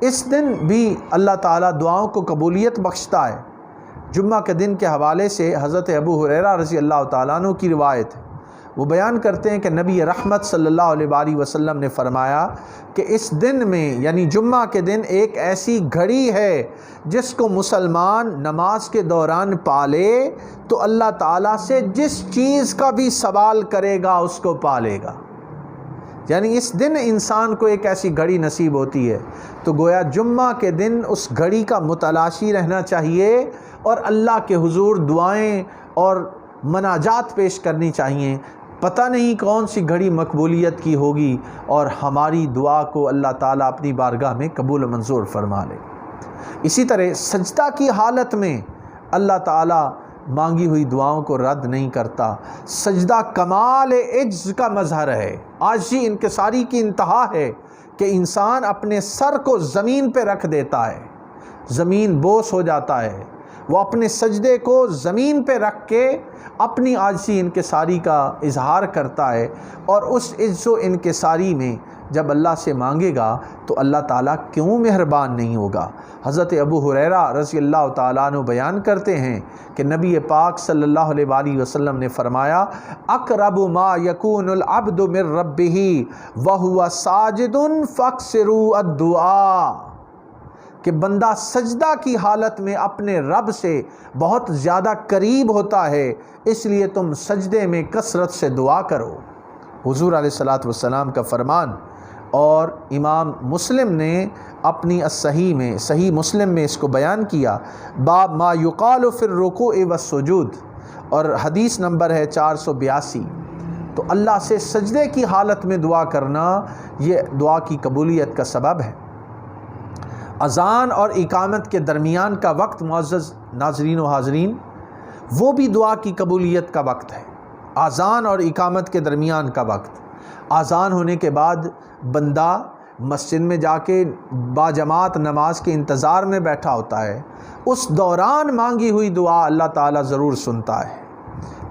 اس دن بھی اللہ تعالیٰ دعاؤں کو قبولیت بخشتا ہے۔ جمعہ کے دن کے حوالے سے حضرت ابو ہریرہ رضی اللہ تعالیٰ عنہ کی روایت ہے، وہ بیان کرتے ہیں کہ نبی رحمت صلی اللہ علیہ وآلہ وسلم نے فرمایا کہ اس دن میں یعنی جمعہ کے دن ایک ایسی گھڑی ہے جس کو مسلمان نماز کے دوران پالے تو اللہ تعالیٰ سے جس چیز کا بھی سوال کرے گا اس کو پالے گا۔ یعنی اس دن انسان کو ایک ایسی گھڑی نصیب ہوتی ہے، تو گویا جمعہ کے دن اس گھڑی کا متلاشی رہنا چاہیے اور اللہ کے حضور دعائیں اور مناجات پیش کرنی چاہیے۔ پتہ نہیں کون سی گھڑی مقبولیت کی ہوگی اور ہماری دعا کو اللہ تعالیٰ اپنی بارگاہ میں قبول و منظور فرما لے۔ اسی طرح سجدہ کی حالت میں اللہ تعالیٰ مانگی ہوئی دعاؤں کو رد نہیں کرتا۔ سجدہ کمال عجز کا مظہر ہے، عاجزی انکساری کی انتہا ہے کہ انسان اپنے سر کو زمین پہ رکھ دیتا ہے، زمین بوس ہو جاتا ہے، وہ اپنے سجدے کو زمین پہ رکھ کے اپنی عاجزی انکساری کا اظہار کرتا ہے، اور اس عجز و انکساری میں جب اللہ سے مانگے گا تو اللہ تعالیٰ کیوں مہربان نہیں ہوگا۔ حضرت ابو ہریرہ رضی اللہ تعالیٰ عنہ بیان کرتے ہیں کہ نبی پاک صلی اللہ علیہ وآلہ وسلم نے فرمایا اقرب ما یکون العبد من ربہ وہو ساجد فاکثروا الدعاء، کہ بندہ سجدہ کی حالت میں اپنے رب سے بہت زیادہ قریب ہوتا ہے، اس لیے تم سجدے میں کثرت سے دعا کرو۔ حضور علیہ الصلوۃ والسلام کا فرمان، اور امام مسلم نے اپنی الصحیح میں صحیح مسلم میں اس کو بیان کیا، باب ما یقال فی الرکوع والسجود، اور حدیث نمبر ہے 482۔ تو اللہ سے سجدے کی حالت میں دعا کرنا یہ دعا کی قبولیت کا سبب ہے۔ اذان اور اقامت کے درمیان کا وقت معزز ناظرین و حاضرین، وہ بھی دعا کی قبولیت کا وقت ہے۔ اذان اور اقامت کے درمیان کا وقت، اذان ہونے کے بعد بندہ مسجد میں جا کے باجماعت نماز کے انتظار میں بیٹھا ہوتا ہے، اس دوران مانگی ہوئی دعا اللہ تعالیٰ ضرور سنتا ہے۔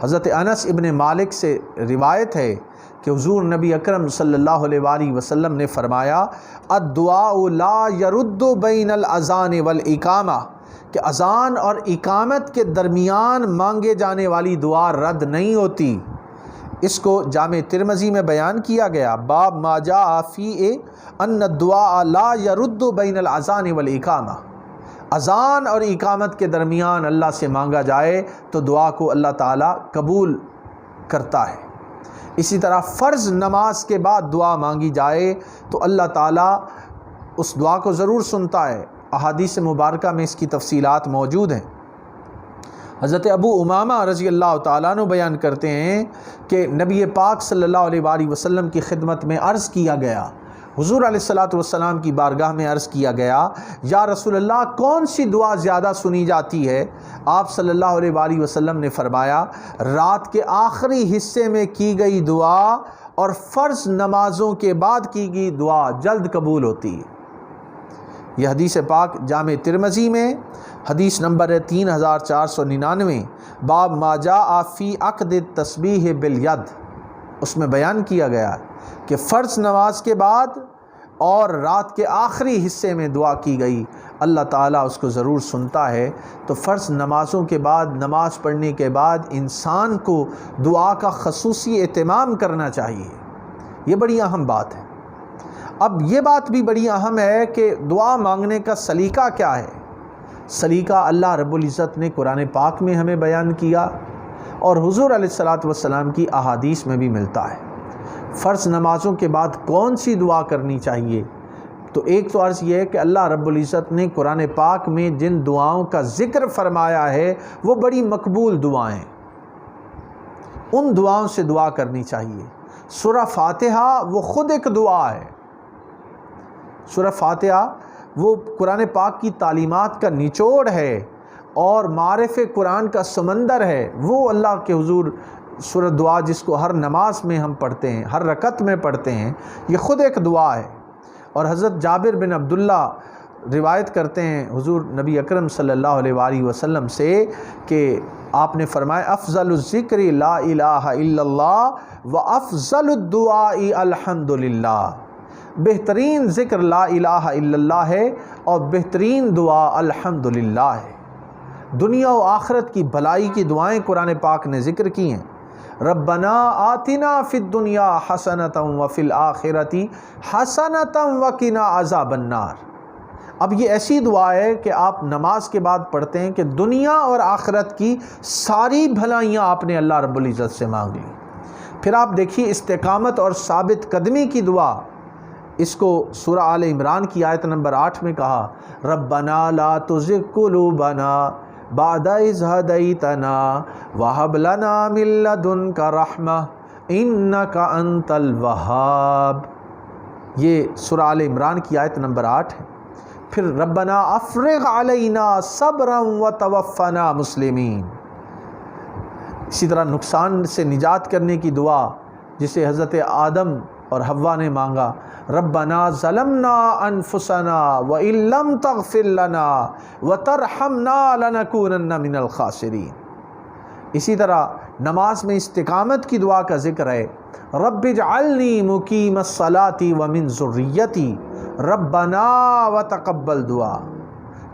حضرت انس ابن مالک سے روایت ہے کہ حضور نبی اکرم صلی اللہ علیہ وآلہ وسلم نے فرمایا الدعاء لا يرد بین الاذان والاقامہ، کہ اذان اور اقامت کے درمیان مانگے جانے والی دعا رد نہیں ہوتی۔ اس کو جامع ترمذی میں بیان کیا گیا، باب ما جاء فی ان الدعاء لا يرد بین الاذان والاقامہ، اذان اور اقامت کے درمیان اللہ سے مانگا جائے تو دعا کو اللہ تعالیٰ قبول کرتا ہے۔ اسی طرح فرض نماز کے بعد دعا مانگی جائے تو اللہ تعالیٰ اس دعا کو ضرور سنتا ہے۔ احادیث مبارکہ میں اس کی تفصیلات موجود ہیں۔ حضرت ابو امامہ رضی اللہ تعالیٰ عنہ بیان کرتے ہیں کہ نبی پاک صلی اللہ علیہ وآلہ وسلم کی خدمت میں عرض کیا گیا، حضور علیہ الصلوۃ والسلام کی بارگاہ میں عرض کیا گیا، یا رسول اللہ کون سی دعا زیادہ سنی جاتی ہے؟ آپ صلی اللہ علیہ وآلہ وسلم نے فرمایا رات کے آخری حصے میں کی گئی دعا اور فرض نمازوں کے بعد کی گئی دعا جلد قبول ہوتی ہے۔ یہ حدیث پاک جامع ترمذی میں حدیث نمبر ہے 3499، باب ما جاء فی عقد التسبیح بالید، اس میں بیان کیا گیا کہ فرض نماز کے بعد اور رات کے آخری حصے میں دعا کی گئی اللہ تعالیٰ اس کو ضرور سنتا ہے۔ تو فرض نمازوں کے بعد، نماز پڑھنے کے بعد انسان کو دعا کا خصوصی اہتمام کرنا چاہیے، یہ بڑی اہم بات ہے۔ اب یہ بات بھی بڑی اہم ہے کہ دعا مانگنے کا سلیقہ کیا ہے۔ سلیقہ اللہ رب العزت نے قرآن پاک میں ہمیں بیان کیا اور حضور علیہ الصلاۃ والسلام کی احادیث میں بھی ملتا ہے۔ فرض نمازوں کے بعد کون سی دعا کرنی چاہیے؟ تو ایک تو عرض یہ ہے کہ اللہ رب العزت نے قرآن پاک میں جن دعاؤں کا ذکر فرمایا ہے وہ بڑی مقبول دعائیں، ان دعاؤں سے دعا کرنی چاہیے۔ سورہ فاتحہ وہ خود ایک دعا ہے۔ سورہ فاتحہ وہ قرآن پاک کی تعلیمات کا نچوڑ ہے اور معرف قرآن کا سمندر ہے۔ وہ اللہ کے حضور سورہ دعا جس کو ہر نماز میں ہم پڑھتے ہیں، ہر رکعت میں پڑھتے ہیں، یہ خود ایک دعا ہے۔ اور حضرت جابر بن عبداللہ روایت کرتے ہیں حضور نبی اکرم صلی اللہ علیہ وآلہ وسلم سے کہ آپ نے فرمایا افضل الذکر لا الہ الا اللہ و افضل الدعاء الحمدللہ، بہترین ذکر لا الہ الا اللہ ہے اور بہترین دعا الحمدللہ ہے۔ دنیا و آخرت کی بھلائی کی دعائیں قرآن پاک نے ذکر کی ہیں۔ ربنا آتنا فی الدنیا حسنۃ وفی الآخرۃ حسنۃ وقنا عذاب النار۔ اب یہ ایسی دعا ہے کہ آپ نماز کے بعد پڑھتے ہیں کہ دنیا اور آخرت کی ساری بھلائیاں آپ نے اللہ رب العزت سے مانگ لی۔ پھر آپ دیکھیے استقامت اور ثابت قدمی کی دعا، اس کو سورہ آل عمران کی آیت نمبر 8 میں کہا ربنا لا تزغ قلوبنا بعد اذ ہدیتنا وہب لنا من لدنک رحمہ انک انت الوہاب۔ یہ سورہ آل عمران کی آیت نمبر 8 ہے۔ پھر ربنا افرغ علینا صبرا وتوفنا مسلمین۔ اسی طرح نقصان سے نجات کرنے کی دعا جسے حضرت آدم اور حوا نے مانگا ربنا ظلمنا انفسنا وان لم تغفر لنا وترحمنا لنکونن من الخاسرین۔ اسی طرح نماز میں استقامت کی دعا کا ذکر ہے رب اجعلنی مقیم الصلاۃ ومن ذریتی ربنا وتقبل دعا۔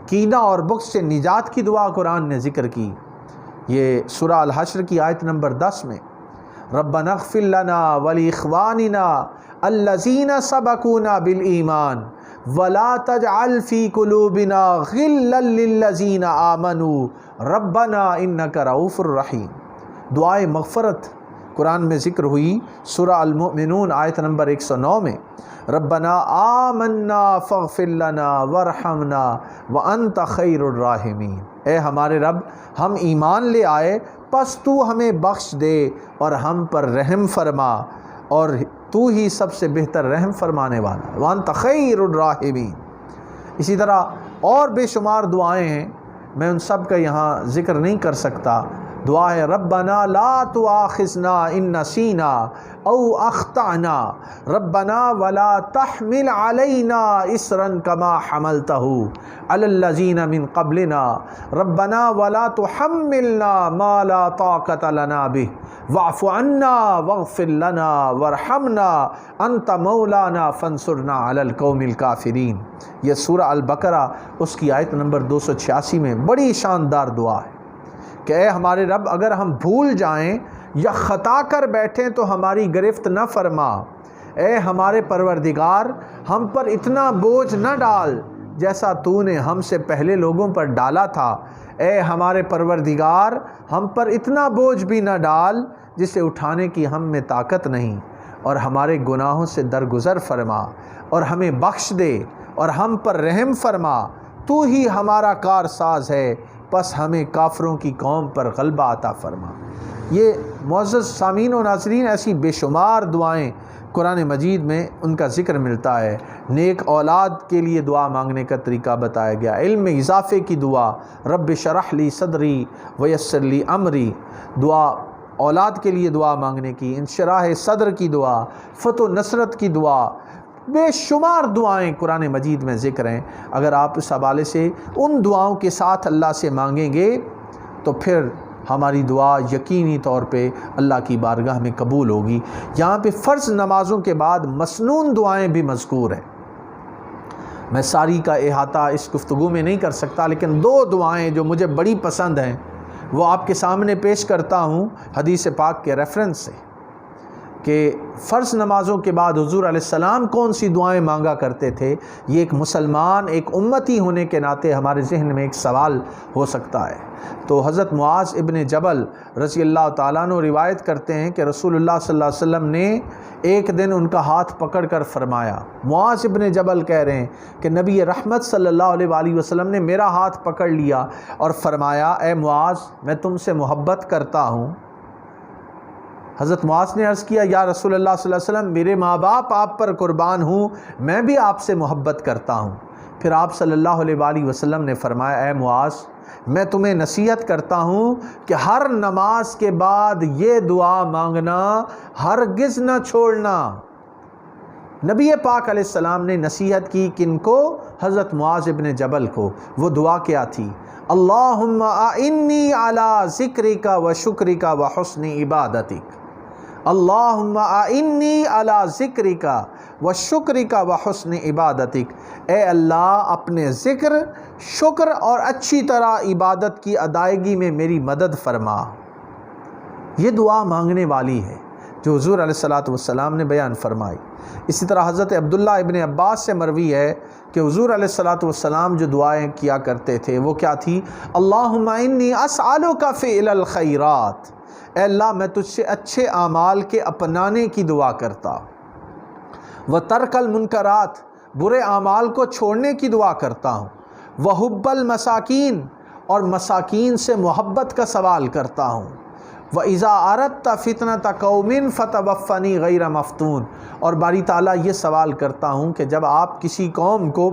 کینہ اور بغض سے نجات کی دعا قرآن نے ذکر کی، یہ سورہ الحشر کی آیت نمبر 10 میں ربنا اغفر لنا ولاخواننا الذین سبقونا بالایمان ولا تجعل فی قلوبنا غلا للذین آمنوا ربنا انک رؤوف الرحیم۔ دعائے مغفرت قرآن میں ذکر ہوئی سورہ المؤمنون آیت نمبر 109 میں ربنا آمنا فاغفر لنا وارحمنا وانت خیر الراحمین۔ اے ہمارے رب ہم ایمان لے آئے پس تو ہمیں بخش دے اور ہم پر رحم فرما، اور تو ہی سب سے بہتر رحم فرمانے والا، وانت خیر الراحمین۔ اسی طرح اور بے شمار دعائیں ہیں، میں ان سب کا یہاں ذکر نہیں کر سکتا۔ دعا ہے ربنا لا تؤاخذنا ان نسینا او اخطأنا ربنا ولا تحمل علینا اصرا کما حملتہ علی الذین من قبلنا ربنا ولا تحملنا ما لا طاقة لنا به واعف عنا واغفر لنا وارحمنا انت مولانا فانصرنا علی القوم الکافرین۔ یہ سورہ البقرہ اس کی آیت نمبر 286 میں بڑی شاندار دعا ہے کہ اے ہمارے رب اگر ہم بھول جائیں یا خطا کر بیٹھیں تو ہماری گرفت نہ فرما۔ اے ہمارے پروردگار ہم پر اتنا بوجھ نہ ڈال جیسا تو نے ہم سے پہلے لوگوں پر ڈالا تھا۔ اے ہمارے پروردگار ہم پر اتنا بوجھ بھی نہ ڈال جسے اٹھانے کی ہم میں طاقت نہیں، اور ہمارے گناہوں سے درگزر فرما اور ہمیں بخش دے اور ہم پر رحم فرما۔ تو ہی ہمارا کارساز ہے، پس ہمیں کافروں کی قوم پر غلبہ عطا فرما۔ یہ معزز سامعین و ناظرین ایسی بے شمار دعائیں قرآن مجید میں ان کا ذکر ملتا ہے۔ نیک اولاد کے لیے دعا مانگنے کا طریقہ بتایا گیا، علم میں اضافے کی دعا رب شرح لی صدری ویسر لی امری، دعا اولاد کے لیے دعا مانگنے کی، انشراح صدر کی دعا، فتح و نصرت کی دعا، بے شمار دعائیں قرآن مجید میں ذکر ہیں۔ اگر آپ اس حوالے سے ان دعاؤں کے ساتھ اللہ سے مانگیں گے تو پھر ہماری دعا یقینی طور پہ اللہ کی بارگاہ میں قبول ہوگی۔ یہاں پہ فرض نمازوں کے بعد مسنون دعائیں بھی مذکور ہیں۔ میں ساری کا احاطہ اس گفتگو میں نہیں کر سکتا، لیکن 2 دعائیں جو مجھے بڑی پسند ہیں وہ آپ کے سامنے پیش کرتا ہوں حدیث پاک کے ریفرنس سے، کہ فرض نمازوں کے بعد حضور علیہ السلام کون سی دعائیں مانگا کرتے تھے۔ یہ ایک مسلمان، ایک امتی ہونے کے ناطے ہمارے ذہن میں ایک سوال ہو سکتا ہے۔ تو حضرت معاذ ابن جبل رضی اللہ تعالیٰ عنہ روایت کرتے ہیں کہ رسول اللہ صلی اللہ علیہ وسلم نے ایک دن ان کا ہاتھ پکڑ کر فرمایا، معاذ ابن جبل کہہ رہے ہیں کہ نبی رحمت صلی اللہ علیہ وآلہ وسلم نے میرا ہاتھ پکڑ لیا اور فرمایا، اے معاذ میں تم سے محبت کرتا ہوں۔ حضرت معاذ نے عرض کیا، یا رسول اللہ صلی اللہ علیہ وسلم میرے ماں باپ آپ پر قربان ہوں، میں بھی آپ سے محبت کرتا ہوں۔ پھر آپ صلی اللہ علیہ وآلہ وسلم نے فرمایا، اے معاذ میں تمہیں نصیحت کرتا ہوں کہ ہر نماز کے بعد یہ دعا مانگنا ہرگز نہ چھوڑنا۔ نبی پاک علیہ السلام نے نصیحت کی کن کو؟ حضرت معاذ ابن جبل کو۔ وہ دعا کیا تھی؟ اللہم اعنی علی ذکرک و شکرک و حسن عبادتک، اللہم اعنی علی ذکرک و شکرک و حسن عبادتک، اے اللہ اپنے ذکر، شکر اور اچھی طرح عبادت کی ادائیگی میں میری مدد فرما۔ یہ دعا مانگنے والی ہے جو حضور علیہ السلام نے بیان فرمائی۔ اسی طرح حضرت عبداللہ ابن عباس سے مروی ہے کہ حضور علیہ السلام جو دعائیں کیا کرتے تھے وہ کیا تھی؟ اللہم انی اسألک فعل الخیرات، اے اللہ میں تجھ سے اچھے اعمال کے اپنانے کی دعا کرتا، وترک المنکرات، برے اعمال کو چھوڑنے کی دعا کرتا ہوں، وحب المساکین، اور مساکین سے محبت کا سوال کرتا ہوں، وَإِذَا أَرَدْتَ فِتْنَةَ قَوْمٍ فَتَوَفَّنِي غَيْرَ مَفْتُونٍ، اور باری تعالیٰ یہ سوال کرتا ہوں کہ جب آپ کسی قوم کو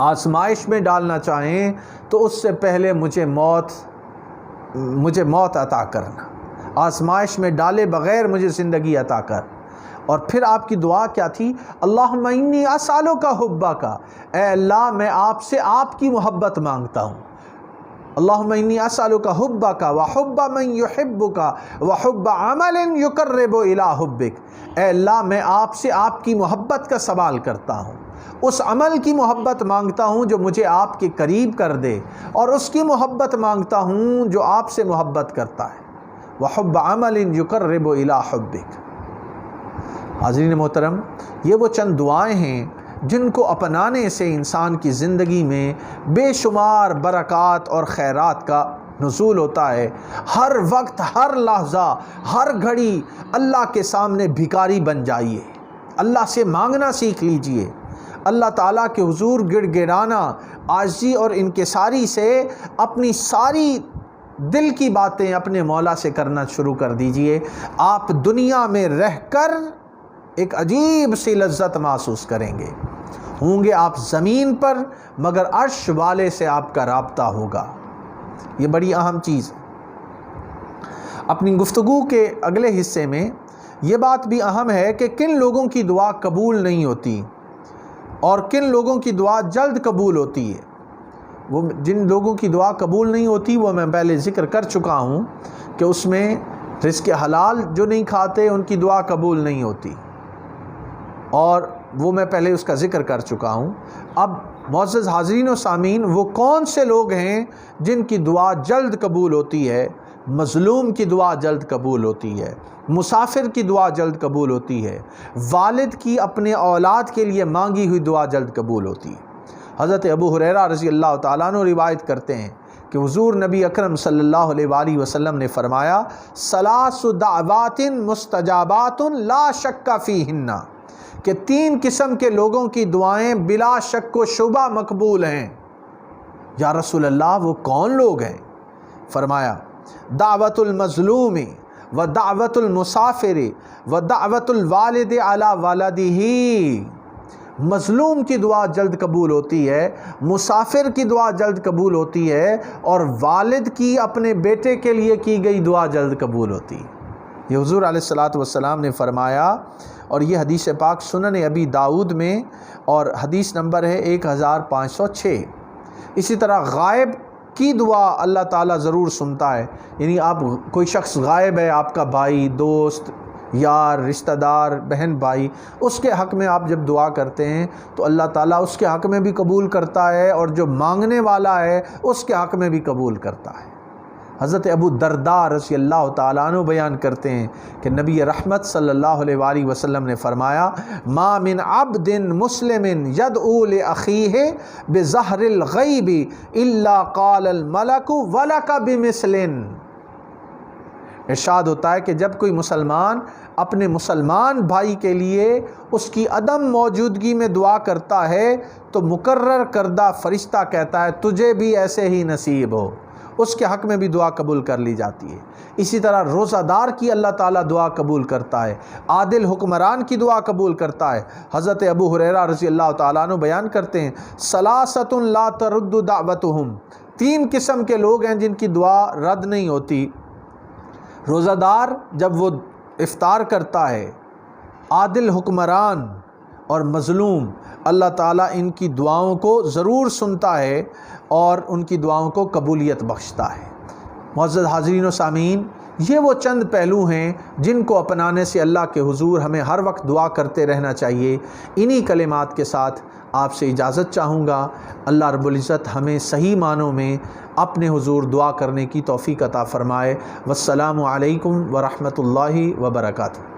آزمائش میں ڈالنا چاہیں تو اس سے پہلے مجھے موت عطا کرنا، آزمائش میں ڈالے بغیر مجھے زندگی عطا کر۔ اور پھر آپ کی دعا کیا تھی؟ اللہم انی اسألک حبک، اے اللہ میں آپ سے آپ کی محبت مانگتا ہوں، اللہم انی اسألک حبک وحب من یحبک وحب عمل یقرب الی حبک، اے اللہ میں آپ سے آپ کی محبت کا سوال کرتا ہوں، اس عمل کی محبت مانگتا ہوں جو مجھے آپ کے قریب کر دے، اور اس کی محبت مانگتا ہوں جو آپ سے محبت کرتا ہے، وحب عمل یقرب الی حبک۔ حاضرین محترم، یہ وہ چند دعائیں ہیں جن کو اپنانے سے انسان کی زندگی میں بے شمار برکات اور خیرات کا نزول ہوتا ہے۔ ہر وقت، ہر لحظہ، ہر گھڑی اللہ کے سامنے بھکاری بن جائیے، اللہ سے مانگنا سیکھ لیجئے، اللہ تعالیٰ کے حضور گڑ گڑانا، عاجزی اور انکساری سے اپنی ساری دل کی باتیں اپنے مولا سے کرنا شروع کر دیجئے۔ آپ دنیا میں رہ کر ایک عجیب سی لذت محسوس کریں گے، ہوں گے آپ زمین پر مگر عرش والے سے آپ کا رابطہ ہوگا۔ یہ بڑی اہم چیز ہے۔ اپنی گفتگو کے اگلے حصے میں یہ بات بھی اہم ہے کہ کن لوگوں کی دعا قبول نہیں ہوتی اور کن لوگوں کی دعا جلد قبول ہوتی ہے۔ وہ جن لوگوں کی دعا قبول نہیں ہوتی وہ میں پہلے ذکر کر چکا ہوں کہ اس میں رزق حلال جو نہیں کھاتے ان کی دعا قبول نہیں ہوتی، اور وہ میں پہلے اس کا ذکر کر چکا ہوں۔ اب معزز حاضرین و سامعین، وہ کون سے لوگ ہیں جن کی دعا جلد قبول ہوتی ہے؟ مظلوم کی دعا جلد قبول ہوتی ہے، مسافر کی دعا جلد قبول ہوتی ہے، والد کی اپنے اولاد کے لیے مانگی ہوئی دعا جلد قبول ہوتی ہے۔ حضرت ابو ہریرہ رضی اللہ تعالیٰ عنہ روایت کرتے ہیں کہ حضور نبی اکرم صلی اللہ علیہ وآلہ وسلم نے فرمایا، ثلاث دعوات مستجابات لا شک فیہن، کہ 3 قسم کے لوگوں کی دعائیں بلا شک و شبہ مقبول ہیں۔ یا رسول اللہ وہ کون لوگ ہیں؟ فرمایا، دعوت المظلوم و دعوت المسافر و دعوت الوالد علی ولدہ، مظلوم کی دعا جلد قبول ہوتی ہے، مسافر کی دعا جلد قبول ہوتی ہے، اور والد کی اپنے بیٹے کے لیے کی گئی دعا جلد قبول ہوتی ہے۔ یہ حضور علیہ السلام نے فرمایا، اور یہ حدیث پاک سنن ابی داؤد میں اور حدیث نمبر ہے 1506۔ اسی طرح غائب کی دعا اللہ تعالیٰ ضرور سنتا ہے، یعنی آپ کوئی شخص غائب ہے، آپ کا بھائی، دوست یار، رشتہ دار، بہن بھائی، اس کے حق میں آپ جب دعا کرتے ہیں تو اللہ تعالیٰ اس کے حق میں بھی قبول کرتا ہے، اور جو مانگنے والا ہے اس کے حق میں بھی قبول کرتا ہے۔ حضرت ابو درداء رضی اللہ تعالیٰ عنہ بیان کرتے ہیں کہ نبی رحمت صلی اللہ علیہ وآلہ وسلم نے فرمایا، ما من عبد مسلم یدعو لأخیہ بظہر الغیب الا قال الملک ولک بمثل۔ ارشاد ہوتا ہے کہ جب کوئی مسلمان اپنے مسلمان بھائی کے لیے اس کی عدم موجودگی میں دعا کرتا ہے تو مقرر کردہ فرشتہ کہتا ہے تجھے بھی ایسے ہی نصیب ہو، اس کے حق میں بھی دعا قبول کر لی جاتی ہے۔ اسی طرح روزہ دار کی اللہ تعالیٰ دعا قبول کرتا ہے، عادل حکمران کی دعا قبول کرتا ہے۔ حضرت ابو ہریرہ رضی اللہ تعالیٰ عنہ بیان کرتے ہیں، ثلاثۃ لا ترد دعوتہم، 3 قسم کے لوگ ہیں جن کی دعا رد نہیں ہوتی۔ روزہ دار جب وہ افطار کرتا ہے، عادل حکمران اور مظلوم، اللہ تعالیٰ ان کی دعاؤں کو ضرور سنتا ہے اور ان کی دعاؤں کو قبولیت بخشتا ہے۔ معزز حاضرین و سامعین، یہ وہ چند پہلو ہیں جن کو اپنانے سے اللہ کے حضور ہمیں ہر وقت دعا کرتے رہنا چاہیے۔ انہی کلمات کے ساتھ آپ سے اجازت چاہوں گا۔ اللہ رب العزت ہمیں صحیح معنوں میں اپنے حضور دعا کرنے کی توفیق عطا فرمائے۔ والسلام علیکم ورحمۃ اللہ وبرکاتہ۔